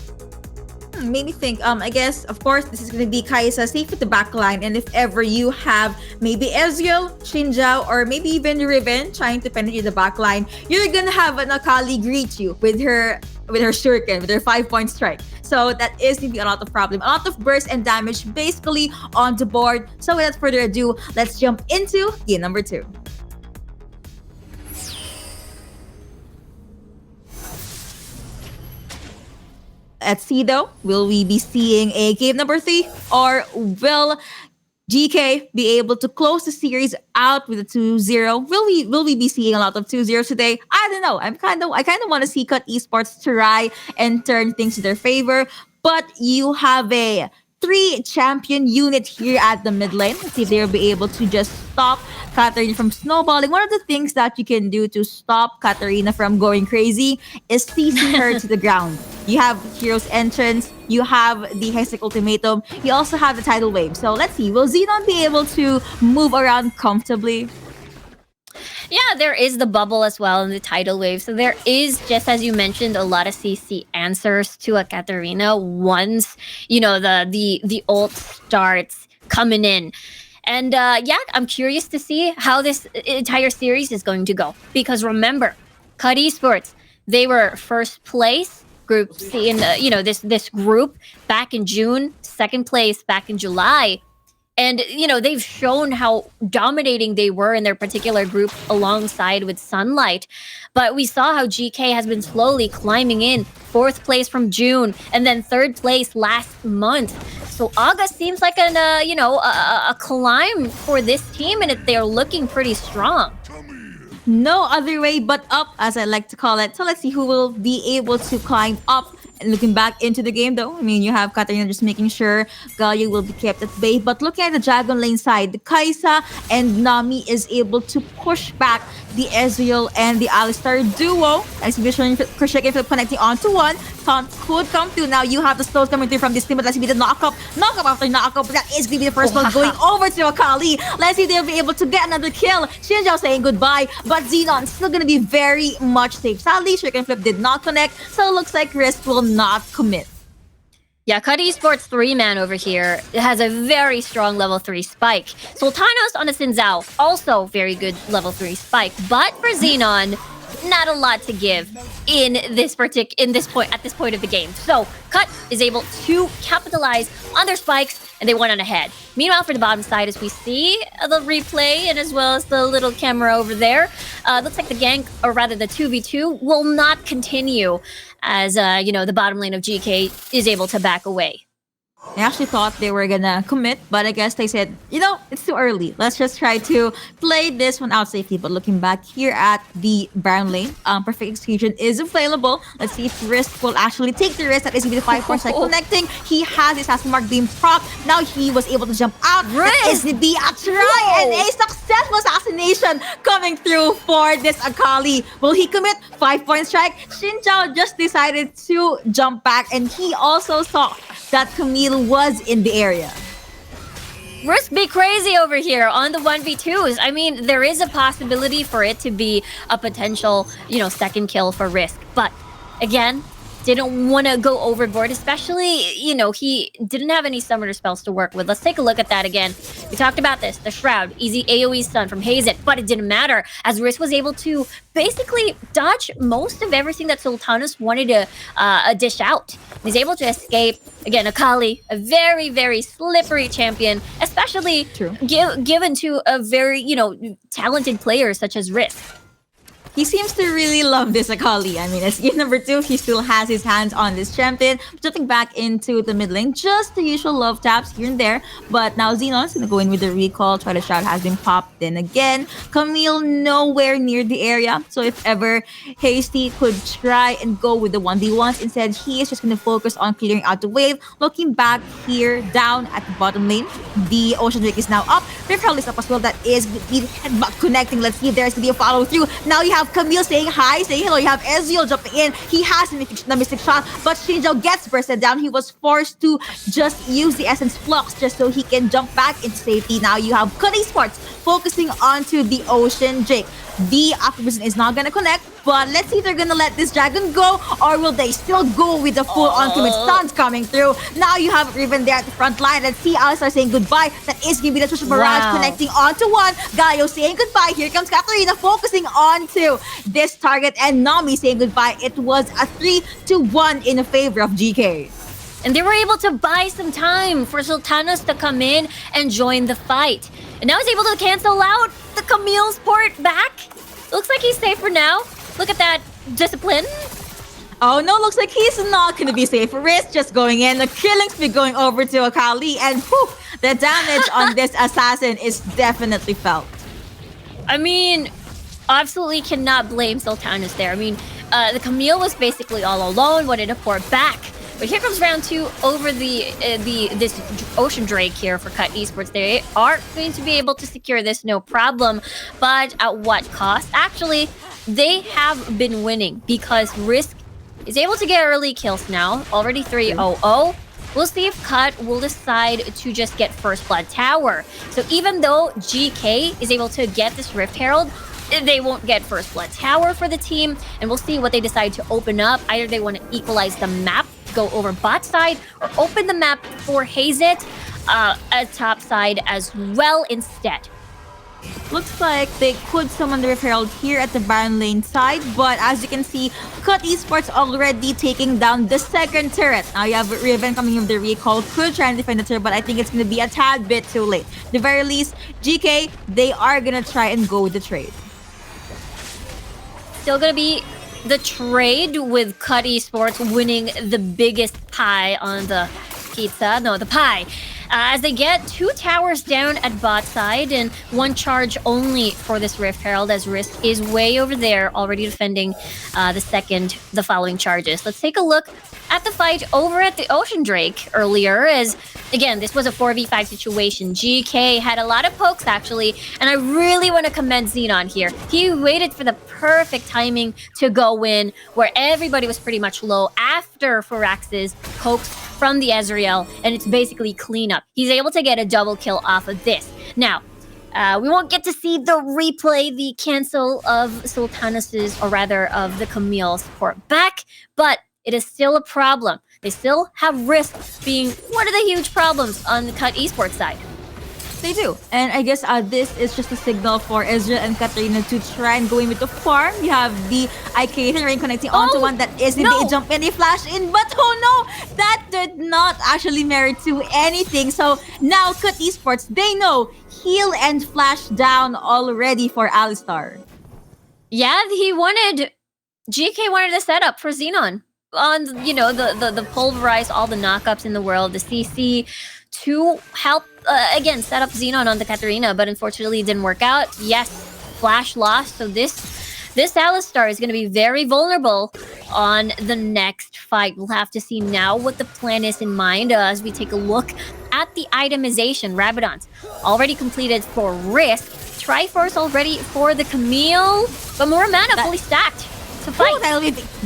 S1: Made me think, I guess, of course, this is going to be Kai'Sa safe at the back line. And if ever you have maybe Ezreal, Xin Zhao, or maybe even Riven trying to penetrate the back line, you're going to have an Akali greet you with her shuriken, with her 5-point strike. So that is going to be a lot of problem. A lot of burst and damage basically on the board. So without further ado, let's jump into game number 2. Let's see though, will we be seeing a game number 3, or will GK be able to close the series out with a 2-0? Will we be seeing a lot of 2-0 today? I don't know. I kind of want to see Cut Esports try and turn things to their favor. But you have a 3 champion unit here at the mid lane. Let's see if they'll be able to just stop Katarina from snowballing. One of the things that you can do to stop Katarina from going crazy is CC her to the ground. You have Hero's Entrance, you have the Hextech Ultimatum, you also have the Tidal Wave. So let's see, will Xenon be able to move around comfortably?
S2: Yeah, there is the bubble as well and the tidal wave. So there is, just as you mentioned, a lot of CC answers to a Katarina once the ult starts coming in. And yeah, I'm curious to see how this entire series is going to go. Because remember, Cut Esports, they were first place Group C in this group back in June, second place back in July. And, they've shown how dominating they were in their particular group alongside with Sunlight. But we saw how GK has been slowly climbing in 4th place from June and then 3rd place last month. So August seems like a climb for this team, and they're looking pretty strong.
S1: No other way but up, as I like to call it. So let's see who will be able to climb up. And looking back into the game, though, I mean, you have Katarina just making sure Galio will be kept at bay. But looking at the Dragon Lane side, the Kai'Sa and Nami is able to push back the Ezreal and the Alistar duo. As you showing Krishik if connecting onto one. Taunt could come through. Now you have the slows coming through from this team, but let's see the knockup after knockup. That is going to be the first one going over to Akali. Let's see if they'll be able to get another kill. Xinjiao saying goodbye, but Xenon still going to be very much safe. Sadly, Shuriken and Flip did not connect, so it looks like Risk will not commit.
S2: Yeah, Cut Esports 3-man over here has a very strong level 3 spike. Sultanos on a Xin Zhao, also very good level 3 spike. But for Xenon, not a lot to give at this point of the game. So Cut is able to capitalize on their spikes, and they went on ahead. Meanwhile, for the bottom side, as we see the replay and as well as the little camera over there, looks like the gank, or rather the 2v2, will not continue as the bottom lane of GK is able to back away.
S1: I actually thought they were gonna commit, but I guess they said, it's too early. Let's just try to play this one out safely. But looking back here at the Brown lane, Perfect Execution is available. Let's see if Risk will actually take the risk. That is going to be the 5 points connecting. He has his Assassin Mark being proc. Now he was able to jump out. That is going to be a try and a successful assassination coming through for this Akali. Will he commit? 5-point strike. Xinjiao just decided to jump back, and he also saw that Camille was in the area.
S2: Risk be crazy over here on the 1v2s. I mean, there is a possibility for it to be a potential, second kill for Risk. But again, didn't want to go overboard, especially, he didn't have any summoner spells to work with. Let's take a look at that again. We talked about this, the Shroud, easy AoE stun from Hazet, but it didn't matter as Risk was able to basically dodge most of everything that Sultanas wanted to dish out. He's able to escape. Again, Akali, a very, very slippery champion, especially given to a very, talented player such as Risk.
S1: He seems to really love this Akali. I mean, as game number 2, he still has his hands on this champion. Jumping back into the mid lane, just the usual love taps here and there. But now Xenon's going to go in with the recall. Try to Shroud has been popped in again. Camille nowhere near the area. So if ever Hasty could try and go with the 1v1s, instead he is just going to focus on clearing out the wave. Looking back here, down at the bottom lane, the Ocean Drake is now up. Rift Herald is up as well. That is the headbutt connecting. Let's see if there's going to be a follow through. Now you have Camille saying hi, saying hello. You have Ezreal jumping in. He has the mystic shot, but Xinjiao gets bursted down. He was forced to just use the Essence Flux just so he can jump back into safety. Now you have Cut Esports focusing onto the Ocean Drake. The Afrovision is not going to connect, but let's see if they're going to let this dragon go, or will they still go with the full ultimate stuns coming through. Now you have Riven there at the front line. Let's see Alistar saying goodbye. That is going to be the Twisted Barrage connecting onto one. Galio saying goodbye. Here comes Katarina focusing onto this target, and Nami saying goodbye. It was a 3-1 in favor of GK.
S2: And they were able to buy some time for Sultanas to come in and join the fight. And now he's able to cancel out the Camille's port back. Looks like he's safe for now. Look at that discipline.
S1: Oh no, looks like he's not going to be safe for Risk. Just going in. The killing spree going over to Akali. And whew, The damage on this assassin is definitely felt.
S2: I mean, absolutely cannot blame Sultanas there. I mean, the Camille was basically all alone, wanted to pour back. But here comes round two over this Ocean Drake here for Cut Esports. They are going to be able to secure this, no problem. But at what cost? Actually, they have been winning because Risk is able to get early kills now. Already 3-0-0. We'll see if Cut will decide to just get First Blood Tower. So even though GK is able to get this Rift Herald, they won't get First Blood Tower for the team, and we'll see what they decide to open up. Either they want to equalize the map, go over bot side, or open the map for Hazet at top side as well instead.
S1: Looks like they could summon the Rift Herald here at the Baron lane side, but as you can see, Cut Esports already taking down the second turret. Now you have Riven coming with the recall, could try and defend the turret, but I think it's going to be a tad bit too late. At the very least, GK, they are going to try and go with the trade.
S2: Still gonna be the trade with Cut Esports winning the biggest pie on the pie. As they get 2 towers down at bot side and 1 charge only for this Rift Herald, as Risk is way over there already defending the following charges. Let's take a look at the fight over at the Ocean Drake earlier, as again, this was a 4v5 situation. GK had a lot of pokes actually, and I really want to commend Xenon here. He waited for the perfect timing to go in, where everybody was pretty much low after Firax's pokes from the Ezreal, and it's basically cleanup. He's able to get a double kill off of this. Now, we won't get to see the replay, the cancel of Sultanas's, or rather of the Camille support back, but it is still a problem. They still have Risk being one of the huge problems on the Cut Esports side.
S1: They do. And I guess this is just a signal for Ezreal and Katarina to try and go in with the farm. You have the IK Rain connecting onto one that is in the jump and they flash in. But oh no! That did not actually merit to anything. So now Cut Esports, they know heal and flash down already for Alistar.
S2: Yeah, GK wanted a setup for Xenon on, you know, the pulverize all the knockups in the world, the CC, to help again set up Xenon on the Katarina, but unfortunately it didn't work out. Yes, flash lost, so this Alistar is going to be very vulnerable on the next fight. We'll have to see now what the plan is in mind as we take a look at the itemization. Rabadon's already completed for Risk, Triforce already for the Camille, but more mana fully stacked to fight.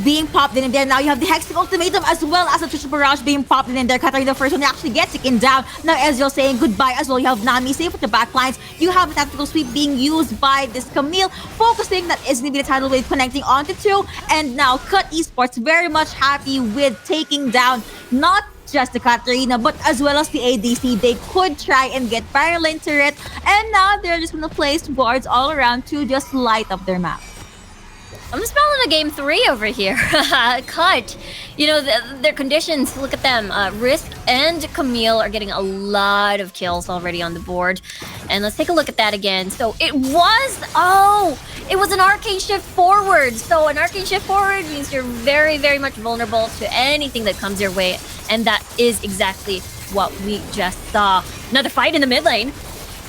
S1: Being popped in there. Now you have the Hexing Ultimatum as well as a Trisha Barrage being popped in there. Katarina, the first one to actually get taken down. Now Ezreal saying goodbye as well. You have Nami safe with the backlines. You have a tactical sweep being used by this Camille, focusing that is going to be the tidal wave connecting onto 2. And now Cut Esports very much happy with taking down not just the Katarina, but as well as the ADC. They could try and get Baron Lane turret, and now they're just going to place wards all around to just light up their map.
S2: I'm smelling a game 3 over here. Cut. You know, their conditions, look at them. Risk and Camille are getting a lot of kills already on the board. And let's take a look at that again. So it was an Arcane Shift forward. So an Arcane Shift forward means you're very, very much vulnerable to anything that comes your way. And that is exactly what we just saw. Another fight in the mid lane.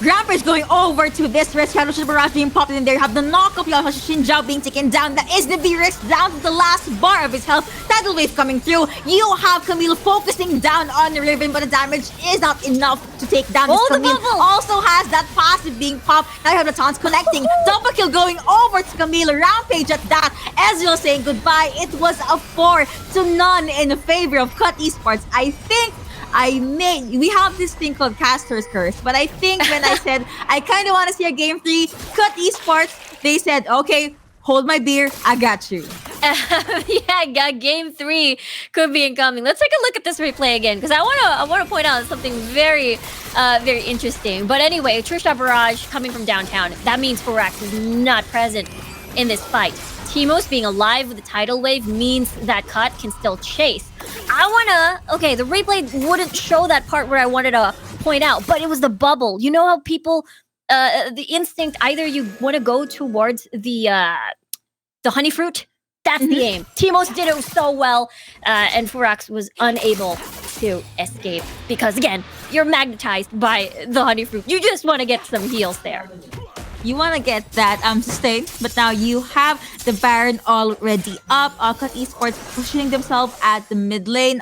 S1: Rampage going over to this Risk. Trisha Barrage being popped in there. You have the knock-up. You have Xin Zhao being taken down. That is the Risk down to the last bar of his health. Tidal Wave coming through. You have Camille focusing down on the Riven, but the damage is not enough to take down this Camille. Also has that passive being popped. Now you have the taunts connecting. Double kill going over to Camille. Rampage at that. Ezreal saying goodbye. It was a 4-0 in favor of Cut Esports. I think we have this thing called Caster's Curse, but I think when I said I kind of want to see a game 3, Cut Esports, they said, okay, hold my beer, I got you.
S2: Yeah, game 3 could be incoming. Let's take a look at this replay again, because I want to point out something very, very interesting. But anyway, Trisha Barrage coming from downtown. That means Firax is not present in this fight. Teemos being alive with the tidal wave means that Cut can still chase. The replay wouldn't show that part where I wanted to point out, but it was the bubble. You know how people, the instinct, either you want to go towards the honey fruit? That's the aim. Teemos did it so well, and Firax was unable to escape because, again, you're magnetized by the honey fruit. You just want to get some heals there.
S1: You want to get that sustain, but now you have the Baron already up. Cut Esports pushing themselves at the mid lane.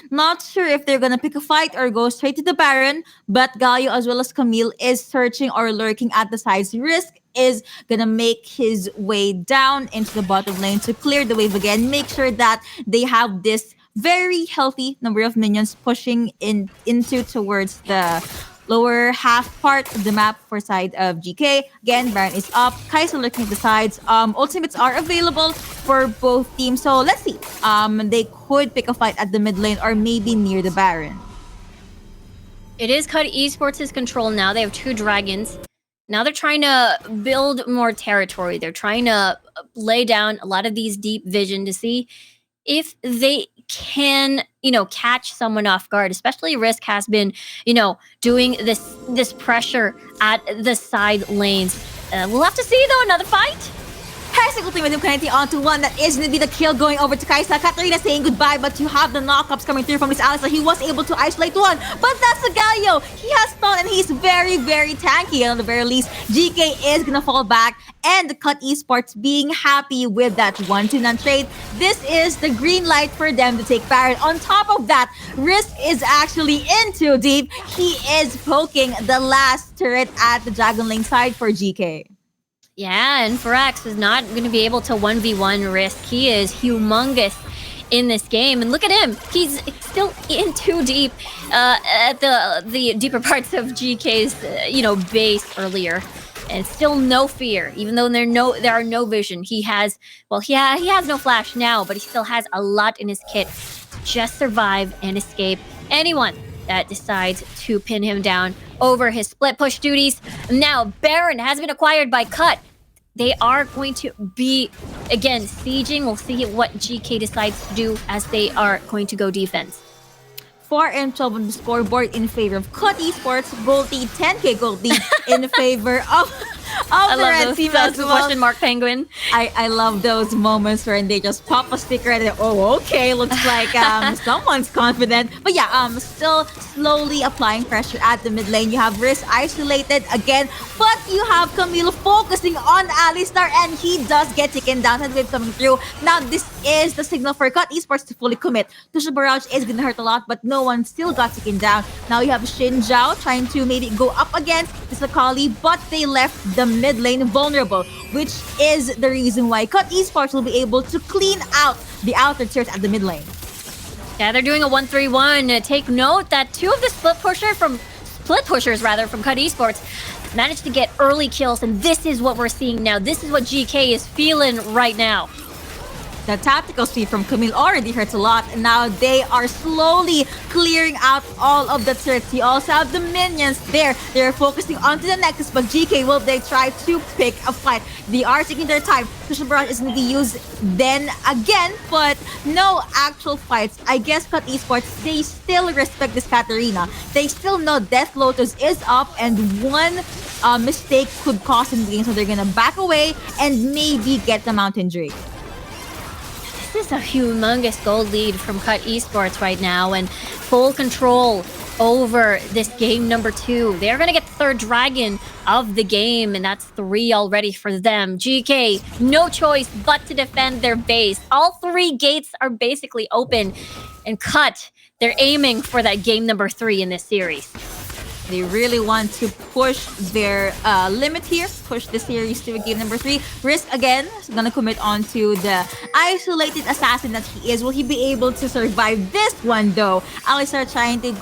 S1: Not sure if they're gonna pick a fight or go straight to the Baron, but Galio as well as Camille is searching or lurking at the sides. Risk is gonna make his way down into the bottom lane to clear the wave again. Make sure that they have this very healthy number of minions pushing into towards the lower half part of the map for side of GK. Again, Baron is up. Kai'Sa looking at the sides. Ultimates are available for both teams. So let's see. They could pick a fight at the mid lane or maybe near the Baron.
S2: It is Cut Esports' control now. They have 2 dragons. Now they're trying to build more territory. They're trying to lay down a lot of these deep vision to see if they can, catch someone off guard. Especially Risk has been, doing this pressure at the side lanes. We'll have to see though, another fight.
S1: Kai'Sa ultimate him connecting onto one. That is going to be the kill going over to Kai'Sa. Katarina saying goodbye, but you have the knockups coming through from this Alistar. He was able to isolate one, but that's a Galio. He has stun and he's very, very tanky. At the very least, GK is going to fall back, and the Cut Esports being happy with that 1-2-none trade. This is the green light for them to take Baron. On top of that, Risk is actually in too deep. He is poking the last turret at the Dragon Lane side for GK.
S2: Yeah, and Firax is not going to be able to 1v1 Risk. He is humongous in this game. And look at him. He's still in too deep at the deeper parts of GK's, base earlier. And still no fear, even though there are no vision. He has no flash now, but he still has a lot in his kit to just survive and escape anyone that decides to pin him down over his split push duties. Now, Baron has been acquired by Cut. They are going to be, again, sieging. We'll see what GK decides to do as they are going to go defense.
S1: 4-12 on the scoreboard in favor of Cut Esports. Gold lead, 10k gold lead in favor of the red team as well.
S2: Question mark penguin.
S1: I love those moments when they just pop a sticker and okay, looks like someone's confident. But yeah, still slowly applying pressure at the mid lane. You have Risk isolated again, but you have Camille focusing on Alistar, and he does get taken down. Headwave coming through. Now this is the signal for Cut Esports to fully commit. Tusha Barrage is gonna hurt a lot, but no one still got taken down. Now you have Xin Zhao trying to maybe go up against this Akali, but they left the mid lane vulnerable, which is the reason why Cut Esports will be able to clean out the outer tiers at the mid lane.
S2: Yeah, they're doing a 1-3-1. Take note that 2 of the split pushers from Cut Esports managed to get early kills, and this is what we're seeing now. This is what GK is feeling right now.
S1: The tactical speed from Camille already hurts a lot, and now they are slowly clearing out all of the turrets. You also have the minions there. They're focusing onto the Nexus, but GK, will they try to pick a fight? They are taking their time. Cushion Barrage is going to be used then again, but no actual fights. I guess Cut Esports, they still respect this Katarina. They still know Death Lotus is up, and one mistake could cost them the game, so they're going to back away and maybe get the Mountain Drake.
S2: This is a humongous gold lead from Cut Esports right now, and full control over this game number 2. They're going to get the 3rd dragon of the game, and that's 3 already for them. GK, no choice but to defend their base. All 3 gates are basically open, and Cut, they're aiming for that game number 3 in this series.
S1: They really want to push their limit here, push the series to game number 3. Risk again is gonna commit onto the isolated assassin that he is. Will he be able to survive this one though? Alistar trying to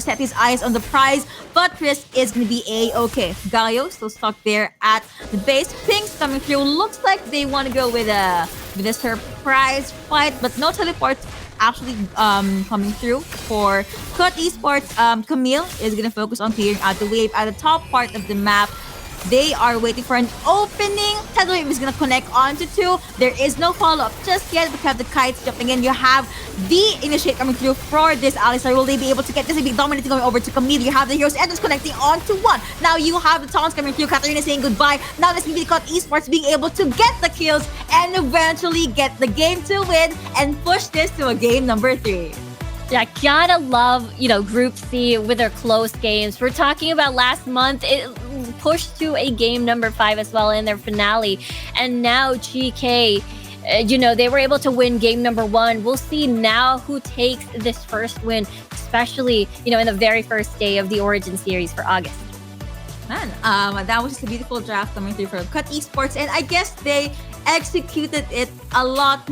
S1: set his eyes on the prize, but Risk is gonna be a-okay. Galio still stuck there at the base. Pink's coming through. Looks like they want to go with a surprise fight, but no teleport actually coming through for Cut Esports. Camille is gonna focus on clearing out the wave at the top part of the map. They are waiting for an opening. Tidal Wave is gonna connect onto 2. There is no follow-up just yet. We have the kites jumping in. You have the initiate coming through for this Alistar. Will they be able to get this? Big dominating going over to Camille. You have the heroes and just connecting onto 1. Now you have the taunts coming through. Katarina saying goodbye. Now let's be Cut Esports being able to get the kills and eventually get the game to win and push this to a game number 3.
S2: Yeah, gotta love, Group C with their close games. We're talking about last month, it pushed to a game number 5 as well in their finale. And now GK, they were able to win game number 1. We'll see now who takes this first win, especially, in the very first day of the Origin series for August.
S1: Man, that was just a beautiful draft coming through from Cut Esports, and I guess they executed it a lot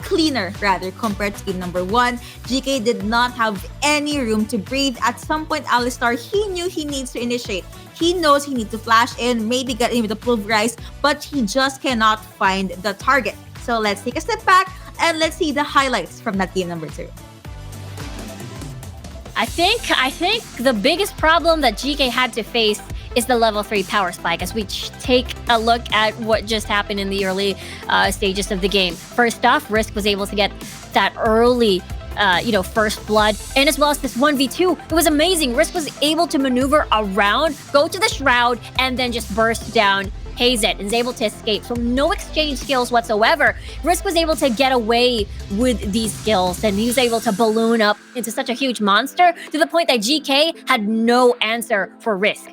S1: cleaner rather compared to game number 1. GK did not have any room to breathe. At some point, Alistar, he knew he needs to initiate. He knows he needs to flash in, maybe get in with the pulverize, but he just cannot find the target. So let's take a step back and let's see the highlights from that game number 2.
S2: I think the biggest problem that GK had to face is the level 3 power spike as we take a look at what just happened in the early stages of the game. First off, Risk was able to get that early first blood, and as well as this 1v2. It was amazing. Risk was able to maneuver around, go to the Shroud, and then just burst down Hazet and is able to escape. So no exchange skills whatsoever. Risk was able to get away with these skills, and he was able to balloon up into such a huge monster to the point that GK had no answer for Risk.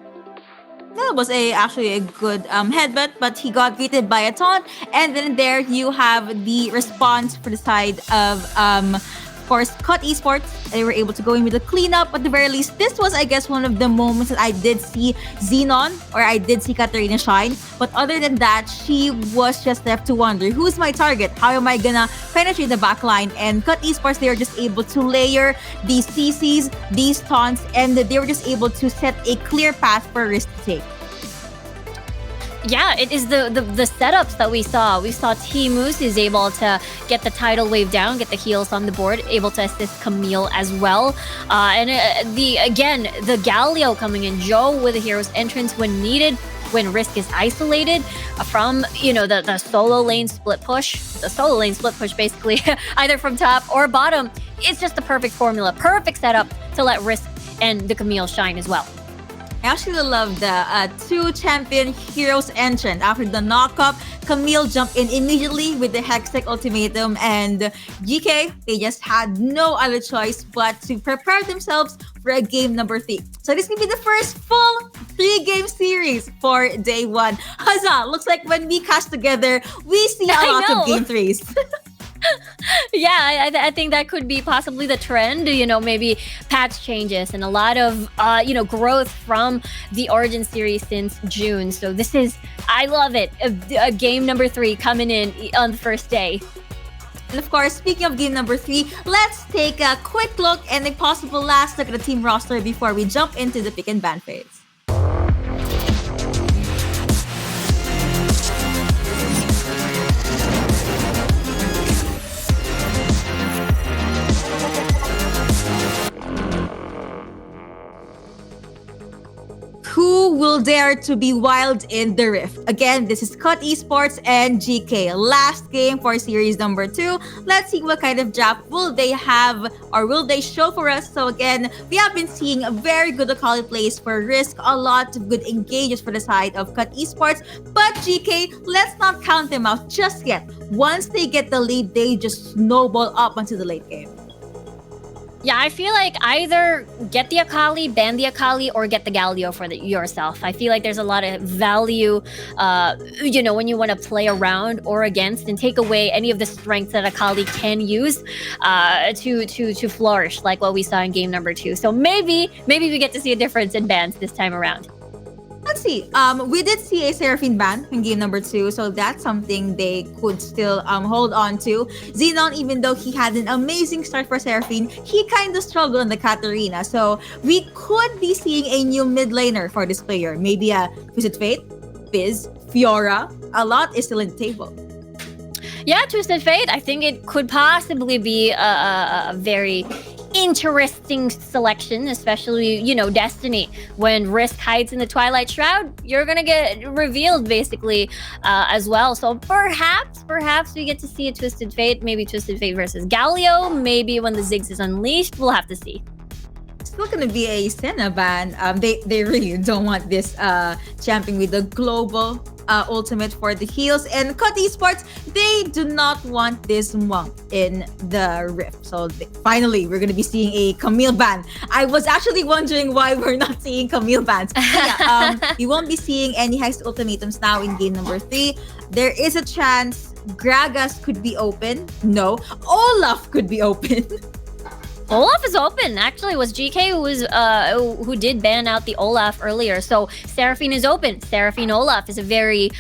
S1: That was actually a good headbutt, but he got greeted by a taunt, and then there you have the response for the side of course, Cut Esports. They were able to go in with a cleanup. At the very least, this was, I guess, one of the moments that I did see Xenon, or I did see Katarina shine. But other than that, she was just left to wonder, who's my target? How am I gonna penetrate the backline? And Cut Esports, they were just able to layer these CCs, these taunts, and they were just able to set a clear path for Risk to take.
S2: Yeah, it is the setups that we saw. We saw T-Moose is able to get the tidal wave down, get the heals on the board, able to assist Camille as well. And the Galio coming in, Joe with a hero's entrance when needed, when Risk is isolated from, the solo lane split push. The solo lane split push basically, either from top or bottom. It's just the perfect formula, perfect setup to let Risk and the Camille shine as well.
S1: I actually love the 2 champion heroes entrant. After the knockup, Camille jumped in immediately with the Hextech ultimatum, and GK, they just had no other choice but to prepare themselves for a game number 3. So this can be the first full 3-game series for day 1. Huzzah! Looks like when we cast together, we see a lot of game 3s.
S2: Yeah, I think that could be possibly the trend, maybe patch changes and a lot of, growth from the Origin series since June. So I love it. A game number 3 coming in on the first day.
S1: And of course, speaking of game number 3, let's take a quick look and a possible last look at the team roster before we jump into the pick and ban phase. Who will dare to be wild in the Rift? Again, this is Cut Esports and GK. Last game for series number 2. Let's see what kind of draft will they have or will they show for us. So again, we have been seeing a very good Akali plays for Risk, a lot of good engages for the side of Cut Esports. But GK, let's not count them out just yet. Once they get the lead, they just snowball up onto the late game.
S2: Yeah, I feel like either get the Akali, ban the Akali, or get the Galio for yourself. I feel like there's a lot of value, when you want to play around or against and take away any of the strengths that Akali can use to flourish, like what we saw in game number 2. So maybe we get to see a difference in bans this time around.
S1: Let's see. We did see a Seraphine ban in game number 2, so that's something they could still hold on to. Xenon, even though he had an amazing start for Seraphine, he kind of struggled on the Katarina. So we could be seeing a new mid laner for this player. Maybe a Twisted Fate, Fizz, Fiora. A lot is still on the table.
S2: Yeah, Twisted Fate. I think it could possibly be a very interesting selection, especially, Destiny. When Risk hides in the Twilight Shroud, you're gonna get revealed basically as well. So perhaps we get to see a Twisted Fate, maybe Twisted Fate versus Galio, maybe when the Ziggs is unleashed. We'll have to see.
S1: Still gonna be a Senna ban. They really don't want this champion with the global ultimate for the heals. And Cut Esports, they do not want this monk in the Rift. So finally, we're going to be seeing a Camille ban. I was actually wondering why we're not seeing Camille bans. But yeah, we won't be seeing any Heist ultimatums now in game number 3. There is a chance Gragas could be open. No. Olaf could be open.
S2: Olaf is open. Actually, it was GK who did ban out the Olaf earlier. So Seraphine is open. Seraphine Olaf is a very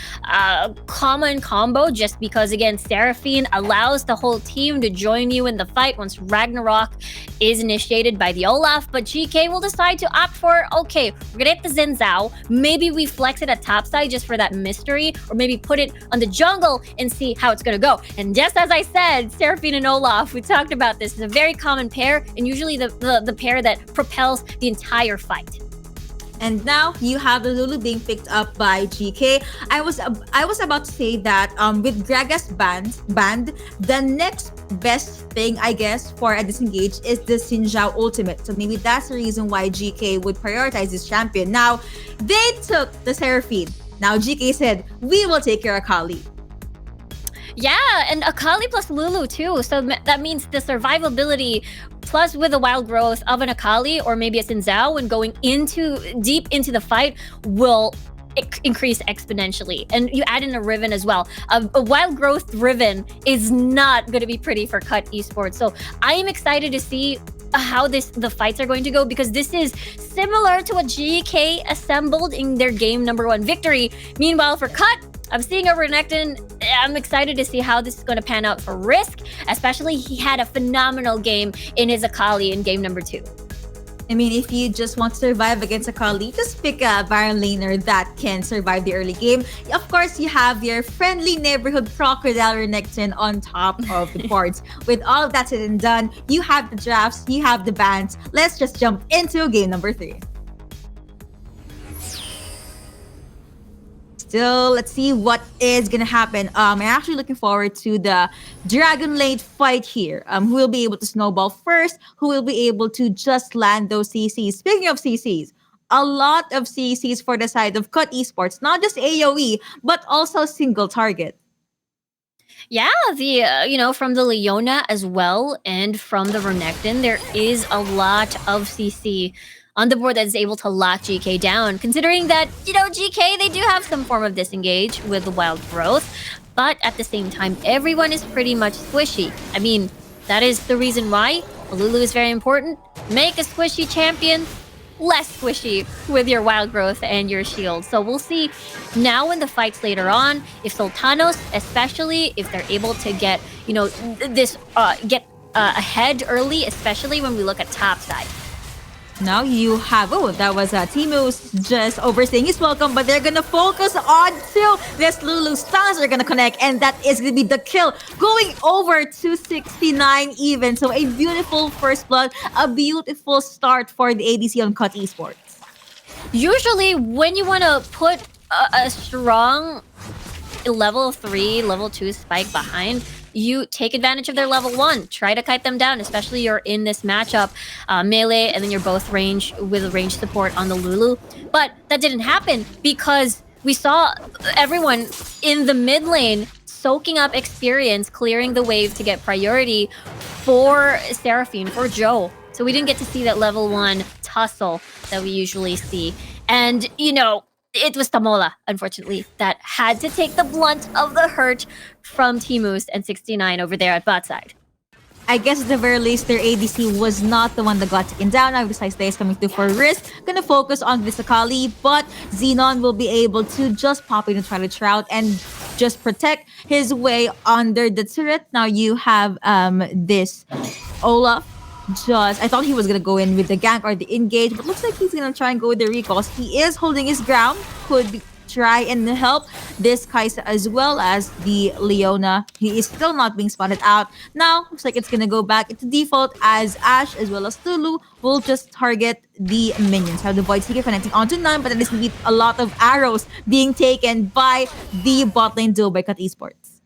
S2: common combo, just because again Seraphine allows the whole team to join you in the fight once Ragnarok is initiated by the Olaf. But GK will decide to opt for, okay, we're gonna hit the Xin Zhao. Maybe we flex it at topside just for that mystery, or maybe put it on the jungle and see how it's gonna go. And just as I said, Seraphine and Olaf, we talked about this, is a very common pair, and usually the pair that propels the entire fight.
S1: And now you have the Lulu being picked up by GK. I was about to say that with Gragas banned, the next best thing, I guess, for a disengage is the Xin Zhao ultimate. So maybe that's the reason why GK would prioritize this champion. Now, they took the Seraphine. Now GK said, we will take your Akali.
S2: Yeah, and Akali plus Lulu too. So that means the survivability plus with the wild growth of an Akali or maybe a Xin Zhao when going deep into the fight will increase exponentially. And you add in a Riven as well. A wild growth Riven is not going to be pretty for Cut Esports. So I am excited to see how the fights are going to go, because this is similar to what GK assembled in their game number 1 victory. Meanwhile, for Cut, I'm seeing a Renekton. I'm excited to see how this is going to pan out for Risk, especially he had a phenomenal game in his Akali in game number 2.
S1: I mean, if you just want to survive against Akali, just pick a Baron laner that can survive the early game. Of course, you have your friendly neighborhood Crocodile Renekton on top of the boards. With all of that said and done, you have the drafts, you have the bans. Let's just jump into game number 3. Still, let's see what is gonna happen. I'm actually looking forward to the Dragon Lane fight here. Who will be able to snowball first? Who will be able to just land those CCs? Speaking of CCs, a lot of CCs for the side of Cut Esports, not just AoE, but also single target.
S2: Yeah, the from the Leona as well, and from the Renekton, there is a lot of CC on the board that is able to lock GK down, considering that, GK, they do have some form of disengage with the wild growth, but at the same time, everyone is pretty much squishy. I mean, that is the reason why Lulu is very important. Make a squishy champion less squishy with your wild growth and your shield. So we'll see now in the fights later on, if Sultanos, especially if they're able to get, ahead early, especially when we look at top side.
S1: Now you have, that was Timu's just overstaying his welcome, but they're gonna focus on till this Lulu stuns are gonna connect, and that is gonna be the kill, going over to 69 even. So a beautiful first blood, a beautiful start for the ADC on Cut Esports.
S2: Usually when you want to put a strong level 3, level 2 spike behind, you take advantage of their level 1. Try to kite them down, especially you're in this matchup, melee, and then you're both range with range support on the Lulu. But that didn't happen because we saw everyone in the mid lane soaking up experience, clearing the wave to get priority for Seraphine, for Joe. So we didn't get to see that level 1 tussle that we usually see. And, it was Tamola, unfortunately, that had to take the blunt of the hurt from Timus and 69 over there at bot side.
S1: I guess at the very least, their ADC was not the one that got taken down. Now, besides Day is coming through for Risk, gonna focus on Visakali, but Xenon will be able to just pop in and try to Shroud and just protect his way under the turret. Now you have this Olaf. I thought he was gonna go in with the gank or the engage, but looks like he's gonna try and go with the recalls. He is holding his ground. Could try and help this Kai'Sa as well as the Leona. He is still not being spotted out. Now, looks like it's gonna go back into default as Ashe as well as Tulu will just target the minions. Have the Void Seeker connecting onto none, but then there's gonna be a lot of arrows being taken by the bot lane duo by Cut Esports.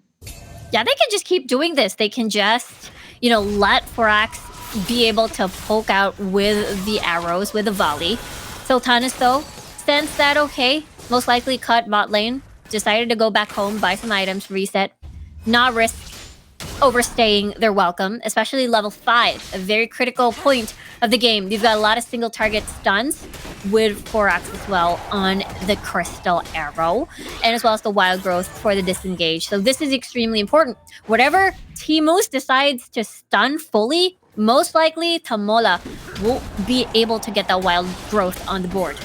S2: Yeah, they can just keep doing this. They can just, let Forax be able to poke out with the arrows, with the volley. Sultanas, though, sense that, okay, most likely Cut bot lane decided to go back home, buy some items, reset, not risk overstaying their welcome, especially level 5, a very critical point of the game. You've got a lot of single target stuns with Forax as well on the Crystal Arrow, and as well as the Wild Growth for the disengage. So this is extremely important. Whatever Timus decides to stun fully, most likely Tamola will be able to get that Wild Growth on the board.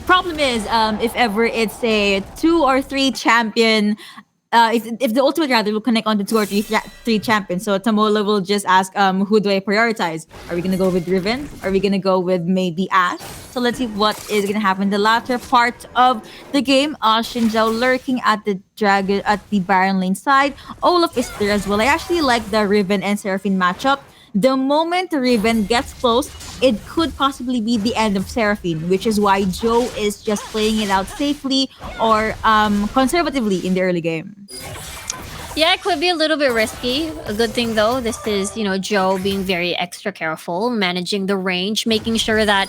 S1: Problem is, if ever it's a 2 or 3 champion, if the ultimate rather will connect on the 2 or 3 champions, so Tamola will just ask, who do I prioritize? Are we gonna go with Riven? Are we gonna go with maybe Ashe? So let's see what is gonna happen. The latter part of the game, Xin Zhao lurking at the dragon at the Baron lane side. Olaf is there as well. I actually like the Riven and Seraphine matchup. The moment Riven gets close, it could possibly be the end of Seraphine, which is why Joe is just playing it out safely or conservatively in the early game.
S2: Yeah, it could be a little bit risky. A good thing though, this is, Joe being very extra careful, managing the range, making sure that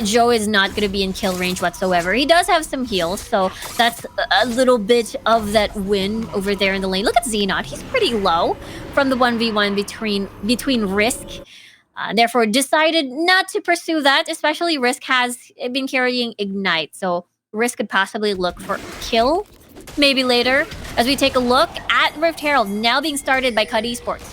S2: Joe is not going to be in kill range whatsoever. He does have some heals, so that's a little bit of that win over there in the lane. Look at Xenot, he's pretty low from the 1v1 between Risk. Therefore, decided not to pursue that, especially Risk has been carrying Ignite, so Risk could possibly look for kill maybe later, as we take a look at Rift Herald now being started by Cut Esports.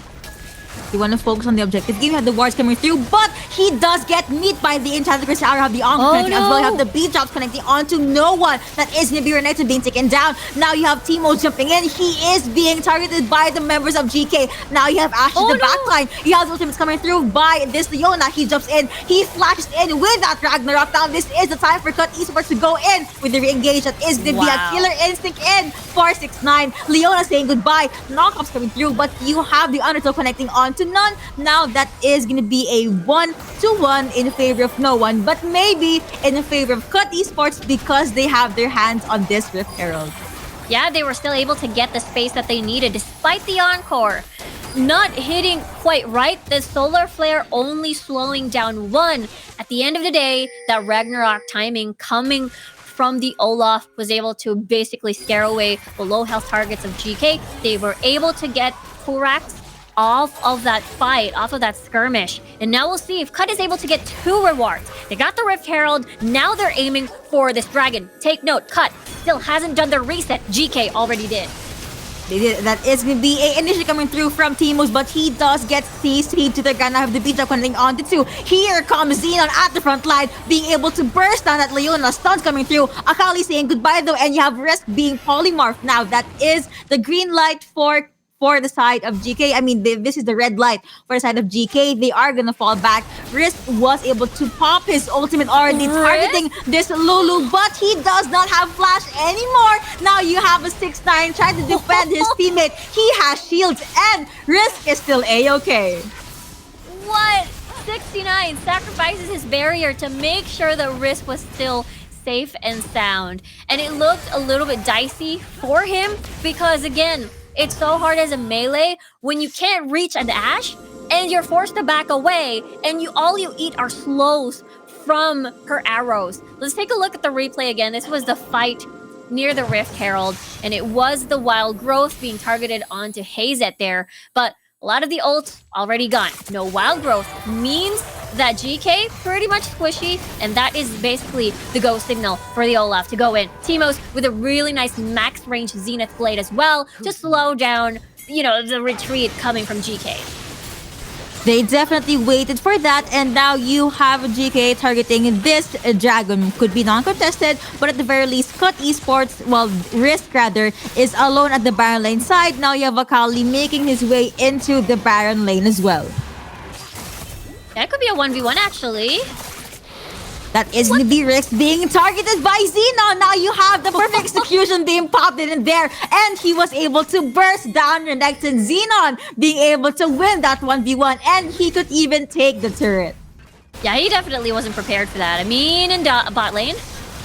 S1: You want to focus on the objective game. You have the wards coming through, but he does get meet by the Enchanted Crystal Arrow. You have the Onk connecting as well. You have the beat drops connecting onto no one. That is Nibiru next to being taken down. Now you have Timo jumping in. He is being targeted by the members of GK. Now you have Ashe in the backline. You have the ultimates coming through by this Leona. He jumps in. He flashes in with that Ragnarok. Now this is the time for Cut Esports to go in with the re-engage. That is the Killer Instinct in 469. Leona saying goodbye. Knockups coming through, but you have the Undertow connecting onto none. Now that is going to be a 1-1 in favor of no one, but maybe in favor of Cut Esports because they have their hands on this Rift Herald.
S2: Yeah, they were still able to get the space that they needed despite the Encore not hitting quite right. The Solar Flare only slowing down 1. At the end of the day, that Ragnarok timing coming from the Olaf was able to basically scare away the low health targets of GK. They were able to get Forax off of that fight, off of that skirmish. And now we'll see if Cut is able to get 2 rewards. They got the Rift Herald, now they're aiming for this dragon. Take note, Cut still hasn't done their reset. GK already did.
S1: They did. That is going to be a initially coming through from Timus, but he does get CC'd to the ground. Now have the beat up connecting on the 2. Here comes Xenon at the front line, being able to burst down at Leona. Stuns coming through. Akali saying goodbye though, and you have Risk being polymorphed. Now that is the green light for the side of GK. I mean, this is the red light for the side of GK. They are gonna fall back. Risk was able to pop his ultimate already, targeting this Lulu, but he does not have flash anymore. Now you have a 6-9 trying to defend his teammate. He has shields, and Risk is still A-okay.
S2: What? 69 sacrifices his barrier to make sure the Risk was still safe and sound. And it looked a little bit dicey for him because, again, it's so hard as a melee when you can't reach an Ashe and you're forced to back away and all you eat are slows from her arrows. Let's take a look at the replay again. This was the fight near the Rift Herald, and it was the Wild Growth being targeted onto Hazet there, but a lot of the ults already gone. No Wild Growth means that GK pretty much squishy, and that is basically the go signal for the Olaf to go in. Timos with a really nice max range Zenith Blade as well to slow down, the retreat coming from GK.
S1: They definitely waited for that, and now you have GK targeting this dragon. Could be non-contested, but at the very least, Cut Esports, Risk rather, is alone at the Baron lane side. Now you have Akali making his way into the Baron lane as well.
S2: That could be a 1v1 actually.
S1: That is going to be Risk being targeted by Xenon. Now you have the perfect execution being popped in there. And he was able to burst down your next, and Xenon being able to win that 1v1. And he could even take the turret.
S2: Yeah, he definitely wasn't prepared for that. I mean, in bot lane,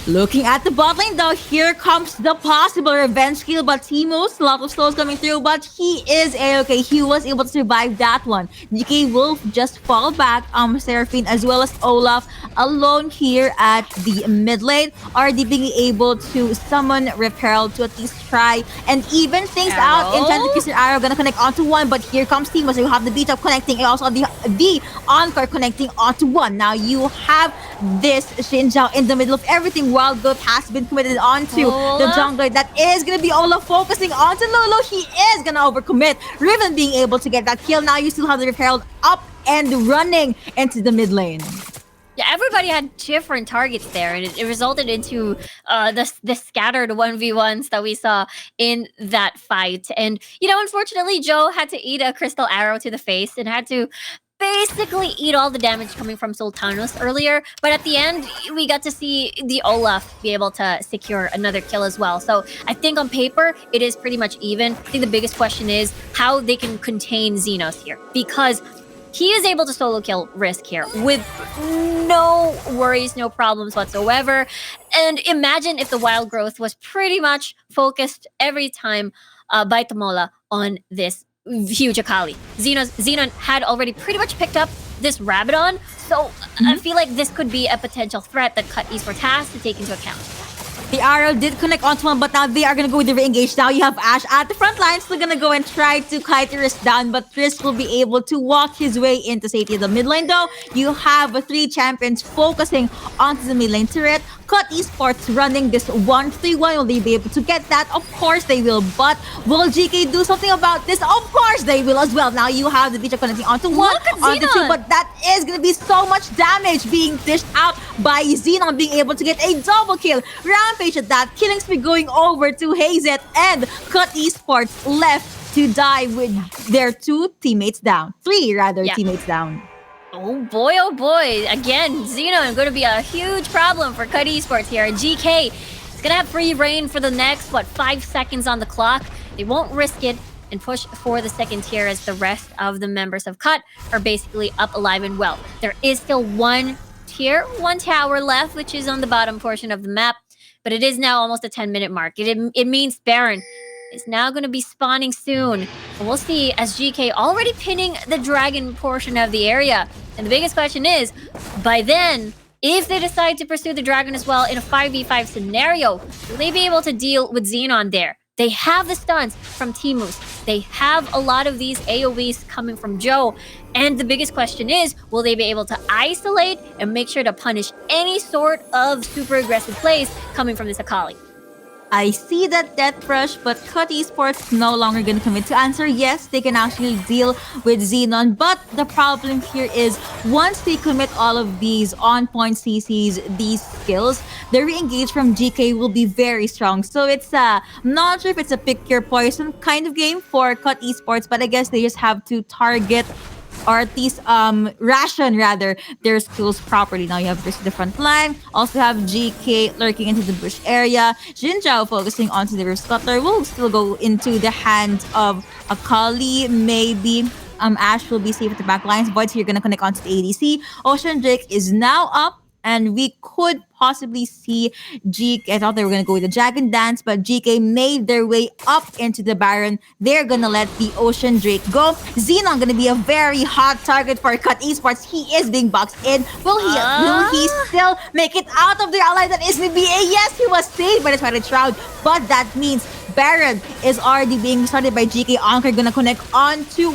S1: Looking at the bot lane though, here comes the possible revenge kill, but Timo's, a lot of souls coming through, but he is A-okay. He was able to survive that one. GK will just fall back. Seraphine as well as Olaf alone here at the mid lane. RD being able to summon Repel to at least try and even things out.
S2: Arrow?
S1: Enchanted Kisser Arrow gonna connect onto one, but here comes Timo. So you have the beat up connecting and also the Encore connecting onto one. Now you have this Xin Zhao in the middle of everything. Wild Growth has been committed onto the jungler. That is gonna be Olaf focusing onto Lulu. He is gonna overcommit. Riven being able to get that kill. Now you still have the Herald up and running into the mid lane.
S2: Yeah, everybody had different targets there, and it resulted into the scattered 1v1s that we saw in that fight. And, you know, unfortunately, Joe had to eat a crystal arrow to the face and had to basically eat all the damage coming from Sultanos earlier. But at the end, we got to see the Olaf be able to secure another kill as well. So I think on paper, it is pretty much even. I think the biggest question is how they can contain Xenos here, because he is able to solo kill Risk here with no worries, no problems whatsoever. And imagine if the Wild Growth was pretty much focused every time by Tamola on this huge Akali. Xenon had already pretty much picked up this Rabadon, so I feel like this could be a potential threat that Cut Esports has to take into account.
S1: The arrow did connect onto one, but now they are going to go with the re-engage. Now you have Ashe at the front line, still going to go and try to kite Risk down, but Risk will be able to walk his way into safety in the mid lane though. You have 3 champions focusing onto the mid lane turret. Cut Esports running this 1-3-1. Will they be able to get that? Of course they will, but will GK do something about this? Of course they will as well. Now you have the Beach connecting onto one,
S2: Look at
S1: onto
S2: Xenon.
S1: 2, but that is going to be so much damage being dished out by Xenon being able to get a double kill. Rampage at that, killing spree going over to Hazet, and Cut Esports left to die with their 2 teammates down. 3 rather,
S2: Yeah.
S1: teammates down.
S2: Oh boy, again, Xenon going to be a huge problem for Cut Esports here. GK is going to have free reign for the next, 5 seconds on the clock. They won't risk it and push for the second tier as the rest of the members of Cut are basically up, alive, and well. There is still one tower left, which is on the bottom portion of the map, but it is now almost a 10-minute mark. It means Baron is now going to be spawning soon. And we'll see as GK already pinning the dragon portion of the area. And the biggest question is, by then, if they decide to pursue the dragon as well in a 5v5 scenario, will they be able to deal with Xenon there? They have the stuns from Timus. They have a lot of these AoEs coming from Joe. And the biggest question is, will they be able to isolate and make sure to punish any sort of super aggressive plays coming from this Akali?
S1: I see that Death Rush, but Cut Esports no longer going to commit to answer. Yes, they can actually deal with Xenon, but the problem here is once they commit all of these on-point CCs, these skills, the re-engage from GK will be very strong. So it's not sure if it's a pick your poison kind of game for Cut Esports, but I guess they just have to target or at least ration rather their skills properly. Now you have Risk the front line, also have GK lurking into the bush area. Xin Zhao focusing onto the Rift Scuttler will still go into the hands of Akali. Maybe Ashe will be safe at the back lines. Voids here gonna connect onto the ADC. Ocean Drake is now up, and we could possibly see GK. I thought they were going to go with the Dragon Dance, but GK made their way up into the Baron. They're going to let the Ocean Drake go. Xenon going to be a very hot target for Cut Esports. He is being boxed in. Will he still make it out of the ally that is maybe a yes? He was saved by the Twilight Shroud, but that means Baron is already being started by GK. Anchor gonna connect onto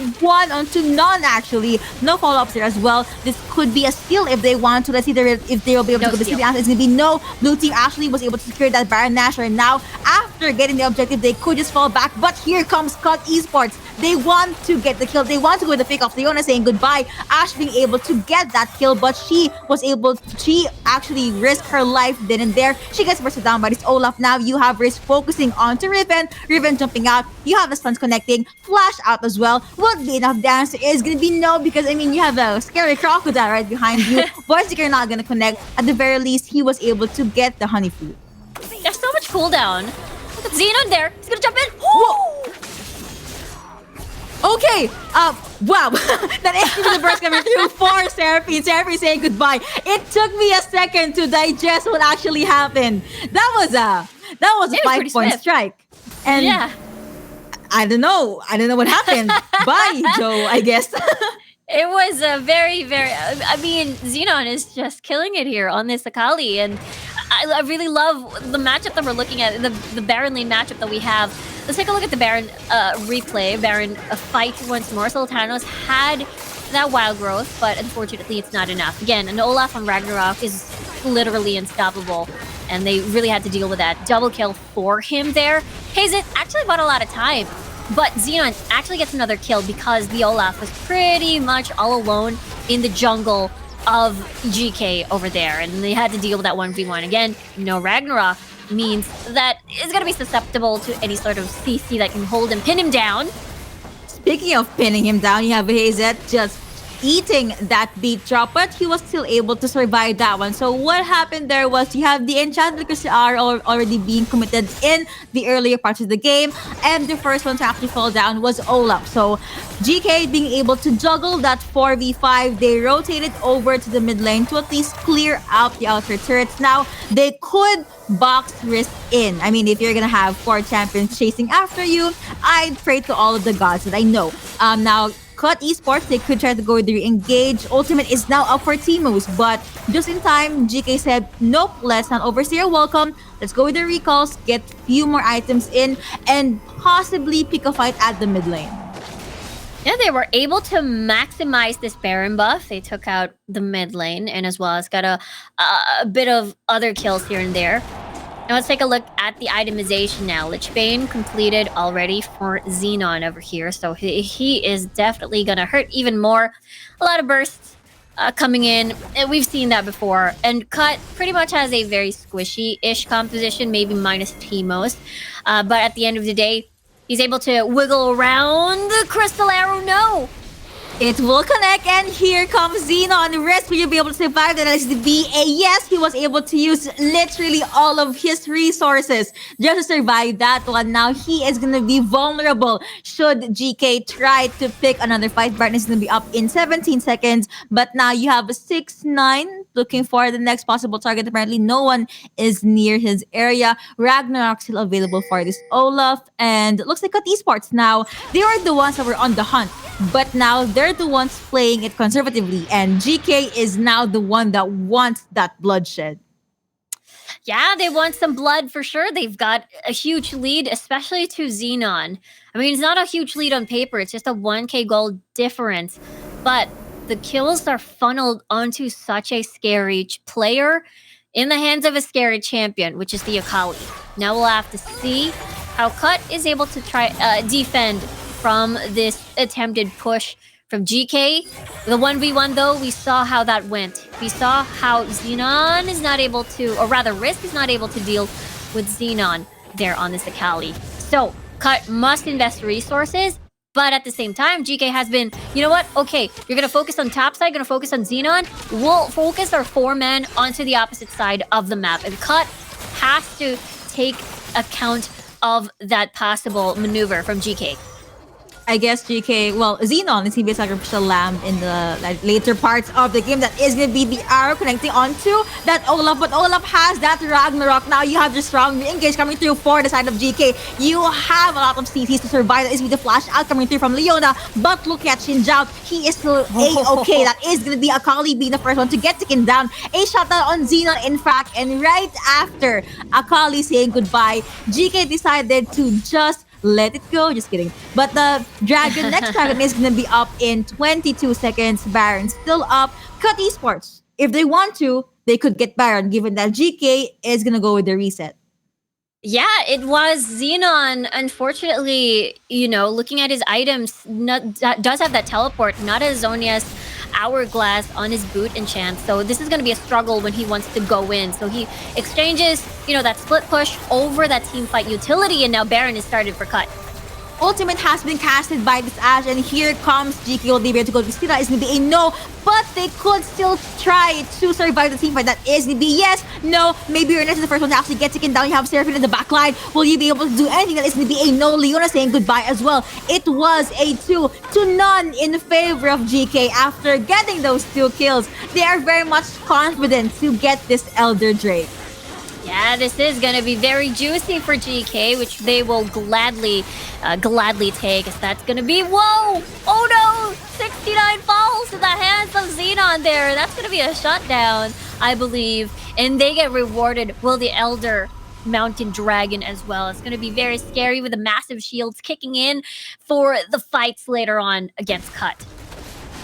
S1: none actually. No follow-ups there as well. This could be a steal if they want to. Let's see if they'll be able to go to the answer. It's gonna be no. Blue team actually was able to secure that Baron Nashor. Now, after getting the objective, they could just fall back. But here comes Cut Esports. They want to get the kill. They want to go with the pick off. Leona saying goodbye. Ashe being able to get that kill, but she actually risked her life then and there. She gets bursted down by this Olaf. Now you have Risk focusing onto Riven. Riven jumping out. You have the stuns connecting. Flash out as well. Would be enough. The answer is gonna be no, because I mean you have a scary crocodile right behind you. Voiceseeker not gonna connect. At the very least, he was able to get the honey fruit.
S2: There's so much cooldown. Look at Xenon there. He's gonna jump in.
S1: Whoa! Okay, wow, that is the burst coming through for Seraphine. Seraphine saying goodbye. It took me a second to digest what actually happened. That was a
S2: It was pretty
S1: 5 point
S2: swift.
S1: strike, and
S2: Yeah.
S1: I don't know what happened. Bye, Joe. I guess.
S2: It was a very, very. I mean, Xenon is just killing it here on this Akali, and I really love the matchup that we're looking at, the Baron lane matchup that we have. Let's take a look at the Baron replay. Baron fight once more. Sultanos had that wild growth, but unfortunately, it's not enough. Again, an Olaf on Ragnarok is literally unstoppable, and they really had to deal with that. Double kill for him there. Hazet actually bought a lot of time. But Xenon actually gets another kill because the Olaf was pretty much all alone in the jungle of GK over there. And they had to deal with that 1v1. Again, no Ragnarok means that it's going to be susceptible to any sort of CC that can hold and pin him down.
S1: Speaking of pinning him down, you have Hazet just eating that beat drop, but he was still able to survive that one. So what happened there was you have the enchanted are already being committed in the earlier parts of the game, and the first one to actually fall down was Olaf. So GK being able to juggle that 4v5, they rotated over to the mid lane to at least clear out the outer turrets. Now they could box Risk in. I mean, if you're gonna have 4 champions chasing after you, I'd pray to all of the gods that I know. Now Cut Esports, they could try to go with the engage. Ultimate is now up for Timus, but just in time, GK said, nope, let's not overstay your welcome. Let's go with the recalls, get few more items in, and possibly pick a fight at the mid lane.
S2: Yeah, they were able to maximize this Baron buff. They took out the mid lane and as well as got a bit of other kills here and there. Now let's take a look at the itemization now. Lich Bane completed already for Xenon over here. So he is definitely going to hurt even more. A lot of bursts coming in. And we've seen that before. And Cut pretty much has a very squishy-ish composition, maybe minus Teemos. But at the end of the day, he's able to wiggle around the Crystal Arrow. No!
S1: It will connect, and here comes Xenon. Risk, will you be able to survive that SDB? Yes, he was able to use literally all of his resources just to survive that one. Now he is going to be vulnerable should GK try to pick another fight. Baron is going to be up in 17 seconds, but now you have a 6-9 looking for the next possible target. Apparently, no one is near his area. Ragnarok still available for this Olaf, and it looks like Cut Esports now. They were the ones that were on the hunt, but now they're the ones playing it conservatively, and GK is now the one that wants that bloodshed.
S2: Yeah, they want some blood for sure. They've got a huge lead, especially to Xenon. I mean, it's not a huge lead on paper. It's just a 1k gold difference. But the kills are funneled onto such a scary player in the hands of a scary champion, which is the Akali. Now we'll have to see how Cut is able to try defend from this attempted push from GK. The 1v1 though, we saw how that went. We saw how Xenon is not able to, or rather Risk is not able to deal with Xenon there on this Akali. So Cut must invest resources, but at the same time, GK has been, you know what? Okay, you're gonna focus on top side, gonna focus on Xenon. We'll focus our 4 men onto the opposite side of the map. And Cut has to take account of that possible maneuver from GK.
S1: I guess GK, well, Xenon is going to be a sacrificial lamb in the later parts of the game. That is going to be the arrow connecting onto that Olaf, but Olaf has that Ragnarok. Now you have the strong engage coming through for the side of GK. You have a lot of CCs to survive. That is with the flash out coming through from Leona, but look at Xin Zhao. He is still A-okay. That is going to be Akali being the first one to get taken down. A shutdown on Xenon, in fact, and right after Akali saying goodbye, GK decided to just let it go. Just kidding. But the dragon, next dragon is going to be up in 22 seconds. Baron still up. Cut Esports, if they want to, they could get Baron, given that GK is going to go with the reset.
S2: Yeah, it was Xenon. Unfortunately, you know, looking at his items, does have that teleport, not as Zhonya's hourglass on his boot enchant. So this is going to be a struggle when he wants to go in. So he exchanges, you know, that split push over that team fight utility, and now Baron is started for Cut.
S1: ultimate has been casted by this Ashe, and here comes GK. Will they be able to go to Stila? Is maybe a no, but they could still try to survive the team fight. That is maybe yes, no, maybe Ernest is the first one to actually get taken down. You have Seraphine in the back line. Will you be able to do anything? That is maybe a no. Leona saying goodbye as well. It was a 2-0 in favor of GK after getting those 2 kills. They are very much confident to get this Elder Drake.
S2: Yeah, this is going to be very juicy for GK, which they will gladly take, as that's going to be... Whoa! Oh no! 69 falls in the hands of Xenon there. That's going to be a shutdown, I believe. And they get rewarded. Will the Elder Mountain Dragon as well. It's going to be very scary with the massive shields kicking in for the fights later on against Cut.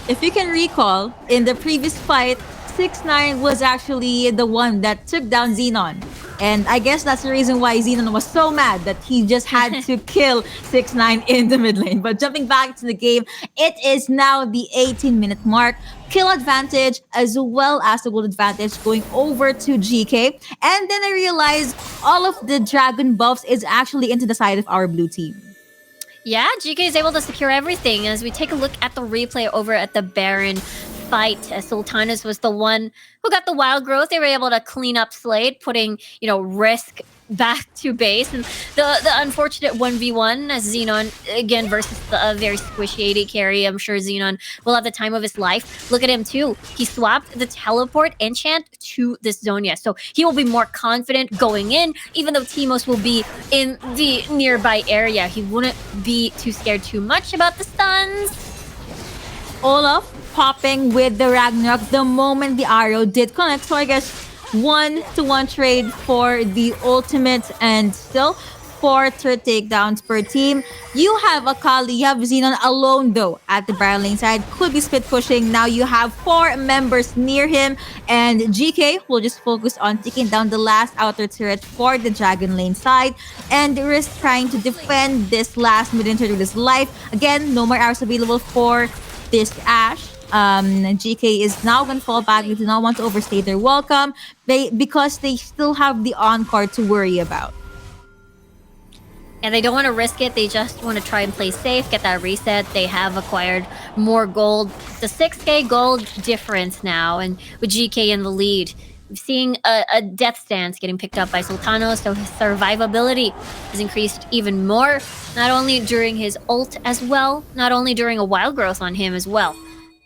S1: If you can recall, in the previous fight, 6ix9ine was actually the one that took down Xenon. And I guess that's the reason why Xenon was so mad that he just had to kill 6ix9ine in the mid lane. But jumping back to the game, it is now the 18-minute mark. Kill advantage as well as the gold advantage going over to GK. And then I realized all of the dragon buffs is actually into the side of our blue team.
S2: Yeah, GK is able to secure everything. As we take a look at the replay over at the Baron fight, Sultanas was the one who got the wild growth. They were able to clean up Slade, putting, Risk back to base. And the unfortunate 1v1 as Xenon, again, versus the very squishy AD carry. I'm sure Xenon will have the time of his life. Look at him, too. He swapped the teleport enchant to this Zhonya. So he will be more confident going in, even though Teemos will be in the nearby area. He wouldn't be too scared too much about the stuns.
S1: Olaf popping with the Ragnarok the moment the arrow did connect. So I guess 1-to-1 trade for the ultimate and still 4 turret takedowns per team. You have Akali, you have Xenon alone though at the Baron lane side. Could be split pushing. Now you have 4 members near him, and GK will just focus on taking down the last outer turret for the Dragon lane side, and Risk trying to defend this last mid turret with his life. Again, no more arrows available for this Ashe. GK is now going to fall back. They do not want to overstay their welcome because they still have the encore to worry about.
S2: And they don't want to risk it. They just want to try and play safe, get that reset. They have acquired more gold. The 6k gold difference now, and with GK in the lead. We're seeing a death stance getting picked up by Sultano, so his survivability has increased even more. Not only during his ult as well, not only during a wild growth on him as well,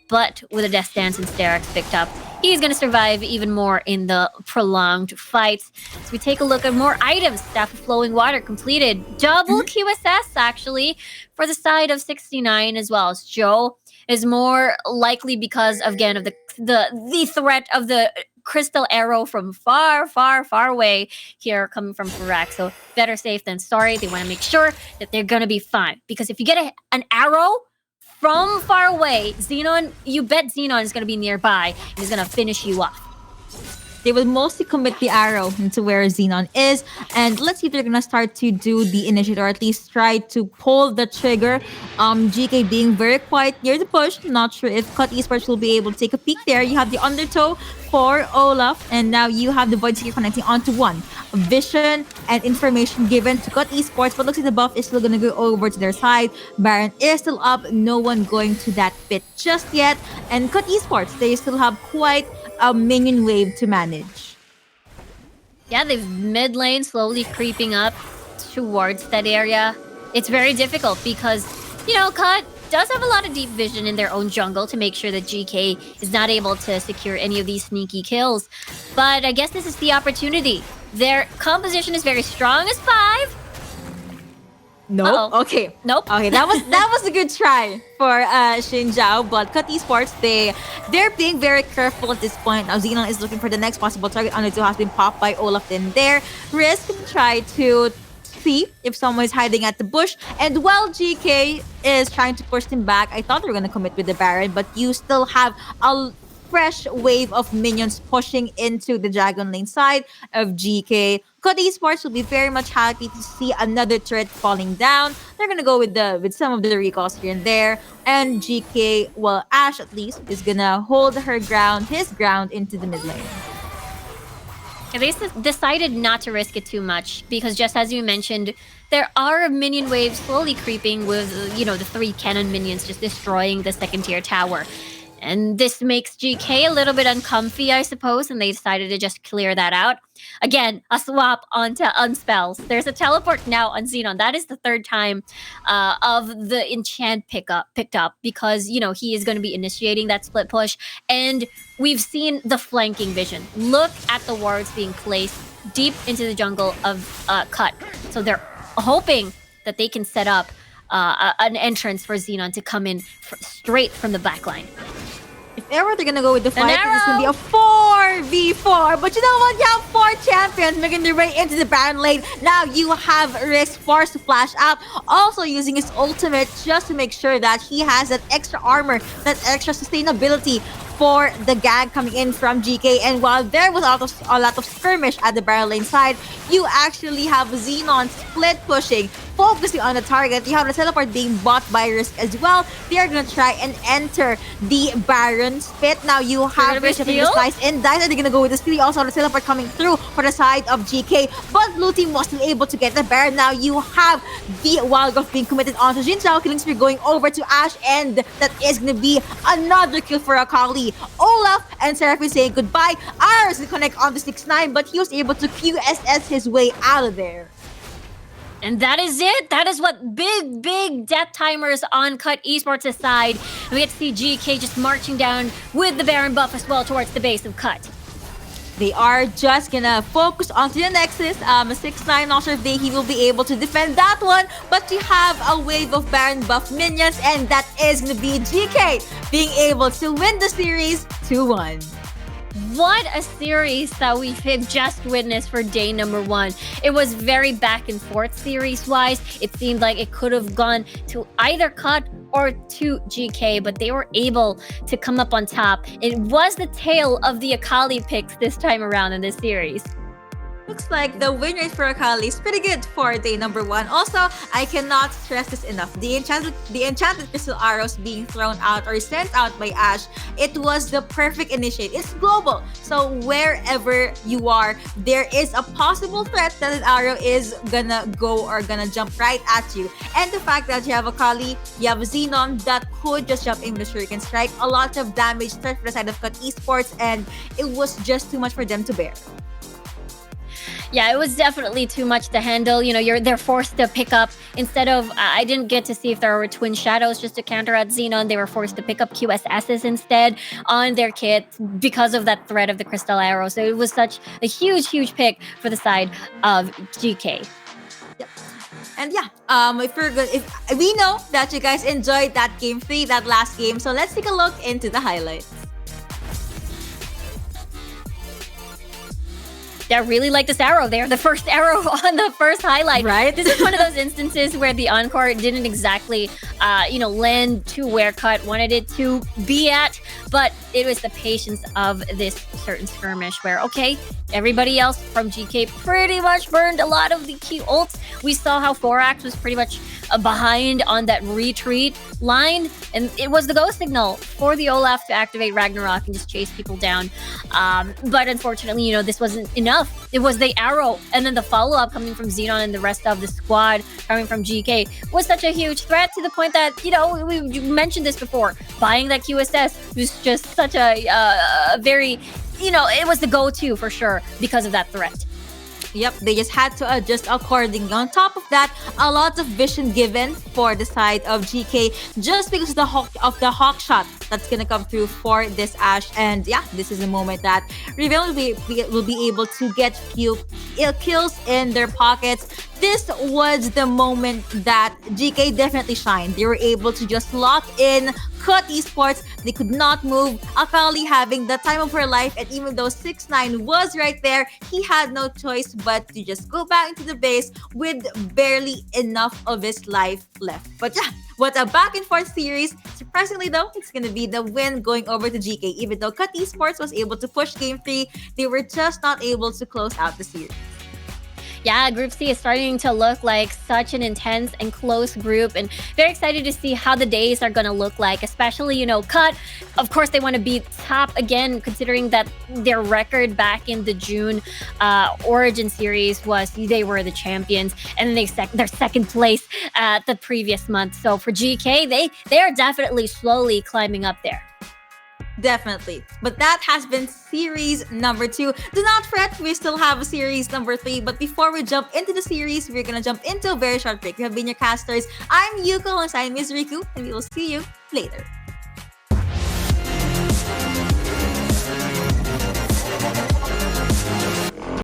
S2: but with a death stance and Sterak's picked up, he's going to survive even more in the prolonged fights. So we take a look at more items. Staff of Flowing Water completed. Double QSS, actually, for the side of 69 as well. As Joe is more likely because, again, of the threat of the crystal arrow from far, far, far away here coming from Farak. So better safe than sorry. They want to make sure that they're going to be fine. Because if you get an arrow from far away, Xenon, you bet Xenon is going to be nearby and is going to finish you off.
S1: They will mostly commit the arrow into where Xenon is. And let's see if they're going to start to do the initiative, or at least try to pull the trigger. GK being very quiet near the push. Not sure if Cut Esports will be able to take a peek there. You have the undertow for Olaf. And now you have the Void Seeker connecting onto one. Vision and information given to Cut Esports. But looks like the buff is still going to go over to their side. Baron is still up. No one going to that pit just yet. And Cut Esports, they still have quite a minion wave to manage.
S2: Yeah, they've mid lane slowly creeping up towards that area. It's very difficult because, Cut does have a lot of deep vision in their own jungle to make sure that GK is not able to secure any of these sneaky kills. But I guess this is the opportunity. Their composition is very strong as 5.
S1: Nope. Okay.
S2: Nope.
S1: Okay, that was a good try for Xin Zhao, but Cut Esports, they're being very careful at this point. Now Xenon is looking for the next possible target. Undertow has been popped by Olaf in there. Risk try to see if someone is hiding at the bush, and while GK is trying to push him back, I thought they were gonna commit with the Baron, but you still have a fresh wave of minions pushing into the Dragon lane side of GK. Cut Esports will be very much happy to see another turret falling down. They're gonna go with some of the recalls here and there. And GK, well, Ashe at least, is gonna hold his ground into the mid lane.
S2: They decided not to risk it too much because, just as you mentioned, there are minion waves slowly creeping with, the 3 cannon minions just destroying the second tier tower. And this makes GK a little bit uncomfy, I suppose, and they decided to just clear that out. Again, a swap onto Unspells. There's a teleport now on Xenon. That is the third time of the enchant picked up because, he is going to be initiating that split push. And we've seen the flanking vision. Look at the wards being placed deep into the jungle of Cut. So they're hoping that they can set up an entrance for Xenon to come in straight from the backline.
S1: If ever they're gonna go with the fight,
S2: arrow!
S1: it's gonna be a 4v4. But you know what? You have 4 champions making their way into the Baron lane. Now you have Risk forced to flash out, also using his ultimate just to make sure that he has that extra armor, that extra sustainability for the gang coming in from GK. And while there was a lot of skirmish at the Baron lane side, you actually have Xenon split pushing, focusing on the target. You have the teleport being bought by Risk as well. They are gonna try and enter the Baron's pit. Now you have Risk having the slice and dice, and they're gonna go with the steal. Also the teleport coming through for the side of GK, but blue team was still able to get the Baron. Now you have the Wild Growth being committed onto Jin Zhao, killing spree going over to Ashe, and that is gonna be another kill for Akali. Olaf and Seraphine saying goodbye. Aros will connect on the 6-9, but he was able to QSS his way out of there.
S2: And that is it. That is what big death timers on Cut Esports aside. And we get to see GK just marching down with the Baron buff as well towards the base of Cut.
S1: They are just gonna focus onto the Nexus. 6-9, not sure if he will be able to defend that one, but we have a wave of Baron buff minions, and that is gonna be GK being able to win the series 2-1.
S2: What a series that we've just witnessed for day number 1. It was very back and forth series-wise. It seemed like it could have gone to either Cut or to GK, but they were able to come up on top. It was the tale of the Akali picks this time around in this series.
S1: Looks like the win rate for Akali is pretty good for day number 1. Also, I cannot stress this enough. The enchanted crystal arrows being thrown out or sent out by Ashe, it was the perfect initiate. It's global. So wherever you are, there is a possible threat that an arrow is gonna go or gonna jump right at you. And the fact that you have Akali, you have Xenon that could just jump in the Shuriken Strike, a lot of damage straight for the side of Cut Esports, and it was just too much for them to bear.
S2: Yeah, it was definitely too much to handle. They're forced to pick up instead of. I didn't get to see if there were twin shadows just to counter at Xenon. They were forced to pick up QSSs instead on their kit because of that threat of the crystal arrow. So it was such a huge pick for the side of GK.
S1: Yep. And yeah, if we know that you guys enjoyed that game 3, that last game, so let's take a look into the highlights.
S2: I really like this arrow there. The first arrow on the first highlight.
S1: Right.
S2: This is one of those instances where the encore didn't exactly, land to where Cut wanted it to be at. But it was the patience of this certain skirmish where, okay, everybody else from GK pretty much burned a lot of the key ults. We saw how Forax was pretty much behind on that retreat line, and it was the go signal for the Olaf to activate Ragnarok and just chase people down. But unfortunately, this wasn't enough. It was the arrow, and then the follow-up coming from Xenon and the rest of the squad coming from GK was such a huge threat to the point that, we mentioned this before, buying that QSS was just such a very, it was the go-to for sure because of that threat.
S1: Yep, they just had to adjust accordingly. On top of that, a lot of vision given for the side of GK just because of the hawk shot that's gonna come through for this Ashe. And yeah, this is a moment that Riven will be able to get few kills in their pockets. This was the moment that GK definitely shined. They were able to just lock in Cut Esports. They could not move. Akali having the time of her life, and even though 6-9 was right there, he had no choice but to just go back into the base with barely enough of his life left. But yeah, what a back and forth series. Surprisingly though, it's gonna be the win going over to GK. Even though Cut Esports was able to push game 3, they were just not able to close out the series.
S2: Yeah, Group C is starting to look like such an intense and close group, and very excited to see how the days are going to look like, especially, Cut. Of course, they want to be top again, considering that their record back in the June Origin Series was they were the champions, and then they're second place the previous month. So for GK, they are definitely slowly climbing up there.
S1: Definitely. But that has been series number 2. Do not fret, we still have a series number 3. But before we jump into the series, we're gonna jump into a very short break. We have been your casters. I'm Yuko, and I'm Miss Riku, and we will see you later.